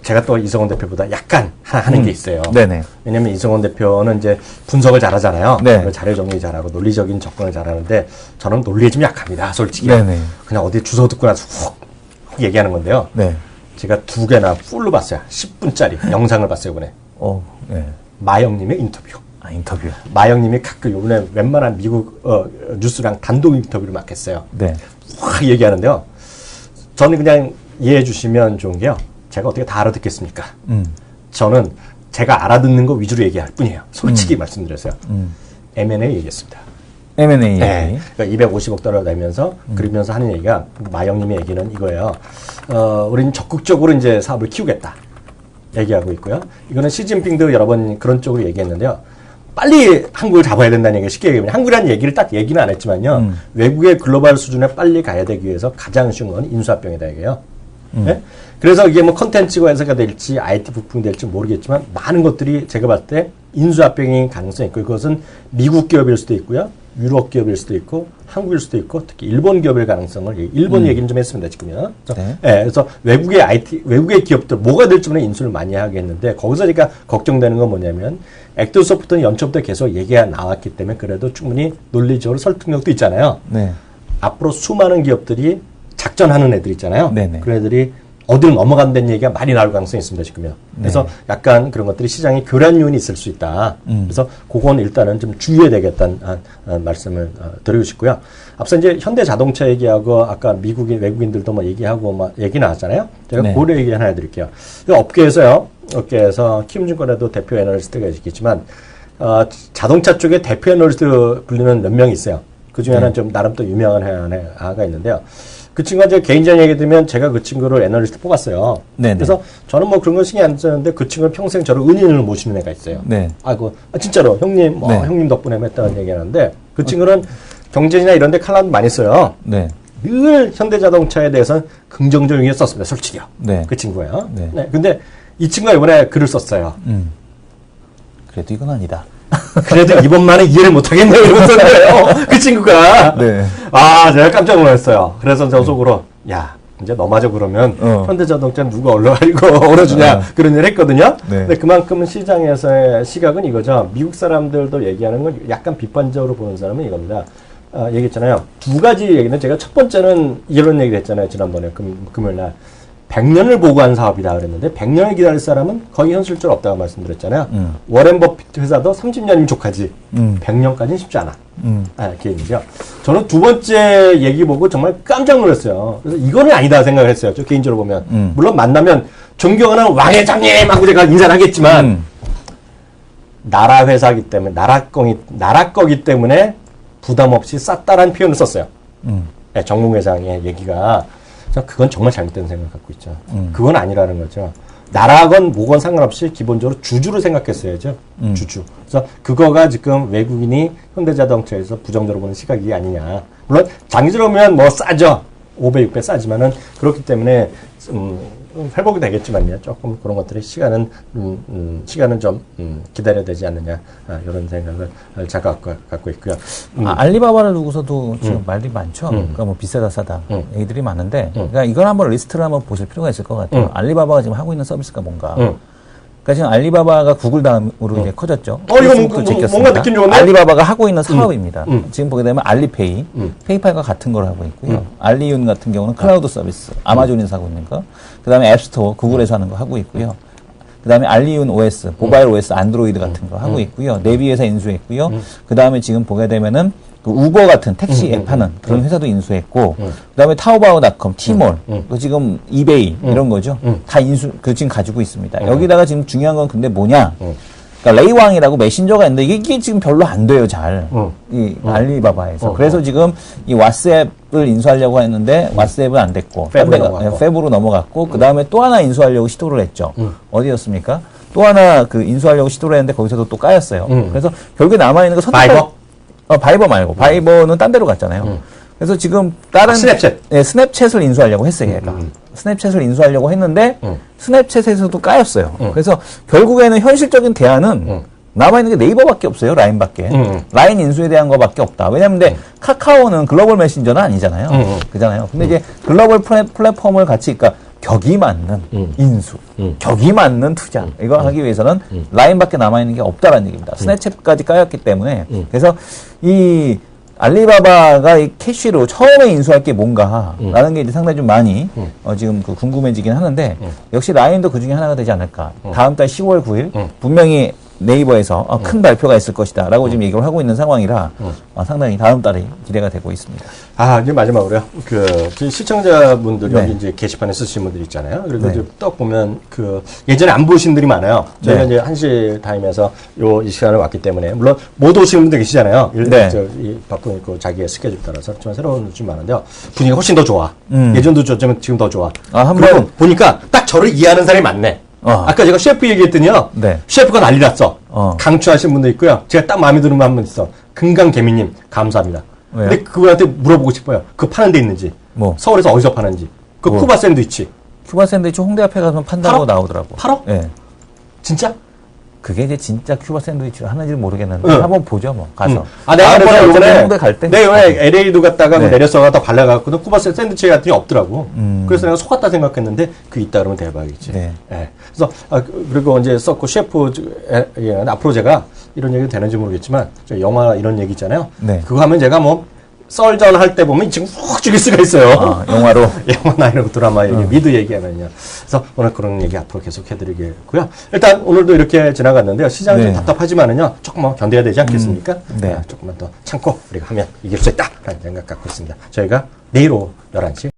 제가 또 이성원 대표보다 약간 하는 게 있어요. 네네. 왜냐면 이성원 대표는 이제 분석을 잘하잖아요. 네. 자료 정리 잘하고 논리적인 접근을 잘하는데 저는 논리에 좀 약합니다. 솔직히. 네네. 그냥 어디 주소 듣고 나서 훅 얘기하는 건데요. 네. 제가 2개나 풀로 봤어요. 10분짜리 영상을 봤어요, 이번에. 네. 마영님의 인터뷰. 인터뷰. 마영님이 가끔 요번에 웬만한 미국 뉴스랑 단독 인터뷰를 막 했어요. 네. 확 얘기하는데요. 저는 그냥 이해해 주시면 좋은 게요. 제가 어떻게 다 알아듣겠습니까? 저는 제가 알아듣는 거 위주로 얘기할 뿐이에요. 솔직히 말씀드렸어요. M&A 얘기했습니다. M&A. 네. 그러니까 250억 달러 내면서 그러면서 하는 얘기가 마영님의 얘기는 이거예요. 우리는 적극적으로 이제 사업을 키우겠다. 얘기하고 있고요. 이거는 시진핑도 여러 번 그런 쪽으로 얘기했는데요. 빨리 한국을 잡아야 된다는 얘기가 쉽게 얘기하면 한국이라는 얘기를 딱 얘기는 안 했지만요. 외국의 글로벌 수준에 빨리 가야 되기 위해서 가장 쉬운 건 인수합병이다 이게요. 네? 그래서 이게 뭐 컨텐츠가 해서가 될지 IT 부품이 될지 모르겠지만 많은 것들이 제가 봤을 때 인수합병이 가능성이 있고 그것은 미국 기업일 수도 있고요. 유럽 기업일 수도 있고 한국일 수도 있고 특히 일본 기업일 가능성을 일본 얘기는 좀 했습니다 지금요. 네. 네, 그래서 외국의 기업들 뭐가 될지 모르는 인수를 많이 하겠는데 거기서 제가 걱정되는 건 뭐냐면 액도소프트는 연초부터 계속 얘기가 나왔기 때문에 그래도 충분히 논리적으로 설득력도 있잖아요. 네. 앞으로 수많은 기업들이 작전하는 애들 있잖아요. 네네. 그런 애들이 어디로 넘어간다는 얘기가 많이 나올 가능성이 있습니다, 지금요. 그래서 약간 그런 것들이 시장에 교란 요인이 있을 수 있다. 그래서 그건 일단은 좀 주의해야 되겠다는 말씀을 드리고 싶고요. 앞서 이제 현대자동차 얘기하고 아까 외국인들도 뭐 얘기하고 막 얘기 나왔잖아요. 제가 네. 고려 얘기 하나 해드릴게요. 업계에서 키움증권에도 대표 애널리스트가 있겠지만 자동차 쪽에 대표 애널리스트 불리는 몇 명이 있어요. 그 중에 하나는 좀 나름 또 유명한 애가 있는데요. 그 친구가 제가 개인적인 얘기 들으면 제가 그 친구를 애널리스트 뽑았어요. 네네. 그래서 저는 뭐 그런 거 신경 안 쓰는데 그 친구는 평생 저를 은인을 모시는 애가 있어요. 네. 진짜로 형님, 네. 형님 덕분에 했다는 얘기 하는데 그 친구는 경제지나 이런 데 칼럼도 많이 써요. 네. 늘 현대자동차에 대해서는 긍정적인 게 썼습니다. 솔직히요. 네. 그 친구예요. 네. 네. 근데 이 친구가 이번에 글을 썼어요. 그래도 이건 아니다. 그래도 이번만에 이해를 못하겠네요. 이러면서 그 친구가. 네. 제가 깜짝 놀랐어요. 그래서 저 속으로, 야, 이제 너마저 그러면 현대자동차는 누가 얼어주냐. 그런 일을 했거든요. 네. 근데 그만큼 시장에서의 시각은 이거죠. 미국 사람들도 얘기하는 건 약간 비판적으로 보는 사람은 이겁니다. 얘기했잖아요. 두 가지 얘기는 제가 첫 번째는 이런 얘기를 했잖아요. 지난번에 금요일날. 100년을 보고한 사업이다 그랬는데 100년을 기다릴 사람은 거의 현실적으로 없다고 말씀드렸잖아요. 워렌 버핏 회사도 30년이면 족하지 100년까지는 쉽지 않아. 이렇게 얘기죠. 저는 두 번째 얘기 보고 정말 깜짝 놀랐어요. 그래서 이거는 아니다 생각을 했어요. 저 개인적으로 보면. 물론 만나면 존경하는 왕회장님 하고 제가 인사를 하겠지만 나라 회사이기 때문에 나라 거기 때문에 부담 없이 쌌다라는 표현을 썼어요. 네, 정몽 회장의 얘기가 그건 정말 잘못된 생각을 갖고 있죠. 그건 아니라는 거죠. 나라건 뭐건 상관없이 기본적으로 주주를 생각했어야죠. 주주. 그래서 그거가 지금 외국인이 현대자동차에서 부정적으로 보는 시각이 아니냐. 물론 장기적으로 보면 뭐 싸죠. 5배, 6배 싸지만은 그렇기 때문에 회복이 되겠지만요. 조금 그런 것들이 시간은 좀 기다려야 되지 않느냐 이런 생각을 제가 갖고 있고요. 알리바바를 두고서도 지금 말이 많죠. 그러니까 뭐 비싸다 싸다 얘기들이 많은데, 그러니까 이걸 한번 리스트를 한번 보실 필요가 있을 것 같아요. 알리바바가 지금 하고 있는 서비스가 뭔가. 그러니까 지금 알리바바가 구글 다음으로 이제 커졌죠. 이거 뭔가 느낌 좋은데? 알리바바가 하고 있는 사업입니다. 지금 보게 되면 알리페이, 페이팔과 같은 걸 하고 있고요. 알리윤 같은 경우는 클라우드 서비스, 아마존이 사고 있는 거. 그 다음에 앱스토어, 구글에서 하는 거 하고 있고요. 그 다음에 알리윤 OS, 모바일 OS, 안드로이드 같은 거 하고 있고요. 네비회사 인수했고요. 그 다음에 지금 보게 되면은 그 우버 같은 택시 앱 하는 그런 회사도 인수했고, 그 다음에 타오바오닷컴, 티몰, 그 지금 이베이 이런 거죠. 다 지금 가지고 있습니다. 여기다가 지금 중요한 건 근데 뭐냐? 그러니까 레이왕이라고 메신저가 있는데 이게 지금 별로 안 돼요, 잘. 이 알리바바에서. 그래서 지금 이 왓츠앱을 인수하려고 했는데 왓츠앱은 안 됐고, 팹으로 넘어갔고, 그 다음에 또 하나 인수하려고 시도를 했죠. 어디였습니까? 또 하나 인수하려고 시도를 했는데 거기서도 또 까였어요. 그래서 결국에 남아있는 거 바이버 말고. 바이버는 딴 데로 갔잖아요. 그래서 지금 다른. 스냅챗. 네, 스냅챗을 인수하려고 했어요, 얘가. 스냅챗을 인수하려고 했는데, 스냅챗에서도 까였어요. 그래서 결국에는 현실적인 대안은 남아있는 게 네이버밖에 없어요, 라인밖에. 라인 인수에 대한 거밖에 없다. 왜냐면 근데 카카오는 글로벌 메신저는 아니잖아요. 그잖아요. 근데 이제 글로벌 플랫폼을 같이, 그러니까 격이 맞는 인수, 격이 맞는 투자, 이걸 하기 위해서는 라인밖에 남아있는 게 없다라는 얘기입니다. 스냅챗까지 까였기 때문에. 그래서 이 알리바바가 이 캐시로 처음에 인수할 게 뭔가라는 게 이제 상당히 좀 많이 지금 그 궁금해지긴 하는데 역시 라인도 그 중에 하나가 되지 않을까. 다음 달 10월 9일 분명히 네이버에서 큰 발표가 있을 것이다라고 지금 얘기를 하고 있는 상황이라 상당히 다음 달에 기대가 되고 있습니다. 이제 마지막으로요. 그 시청자분들 네. 여기 이제 게시판에 쓰시는 분들 있잖아요. 그리고 이제 딱 보면 예전에 안 보신 분들이 많아요. 저희가 이제 1시 타임에서 이 시간을 왔기 때문에 물론 못 오시는 분들 계시잖아요. 네. 이 바쁜 자기의 스케줄 따라서 그렇지만 새로운 분들 좀 많은데요. 분위기가 훨씬 더 좋아. 예전도 좋지만 지금 더 좋아. 그리고 보니까 딱 저를 이해하는 사람이 많네. 아까 제가 셰프 얘기했더니요. 네. 셰프가 난리 났어. 강추하신 분도 있고요. 제가 딱 마음에 드는 분 한 분 있어. 금강개미님 감사합니다. 왜요? 근데 그분한테 물어보고 싶어요. 그거 파는 데 있는지. 뭐? 서울에서 어디서 파는지. 쿠바 샌드위치. 큐바 샌드위치 홍대 앞에 가서 판다고 나오더라고. 팔어? 네. 진짜? 그게 이제 진짜 큐바 샌드위치를 하는지 모르겠는데 한번 보죠 뭐 가서. 내가 다음번에 홍대 갈 때. 내가 왜 LA도 갔다가 네. 내렸어가 발라갖고는 쿠바 샌드위치 같은 게 없더라고. 그래서 내가 속았다 생각했는데 그 있다 그러면 대박이지. 네. 예. 그래서 그리고 이제 썼고 셰프 앞으로 제가 이런 얘기도 되는지 모르겠지만 저 영화 이런 얘기 있잖아요. 네. 그거 하면 제가 뭐 썰전 할 때 보면 지금 훅 죽일 수가 있어요. 영화로. 영화나 이런 드라마 얘기, 미드 얘기하면요. 그래서 오늘 그런 얘기 앞으로 계속 해드리겠고요. 일단 오늘도 이렇게 지나갔는데요. 시장은 좀 답답하지만은요. 조금만 견뎌야 되지 않겠습니까? 네. 조금만 더 참고 우리가 하면 이길 수 있다라는 생각 갖고 있습니다. 저희가 내일 오후 11시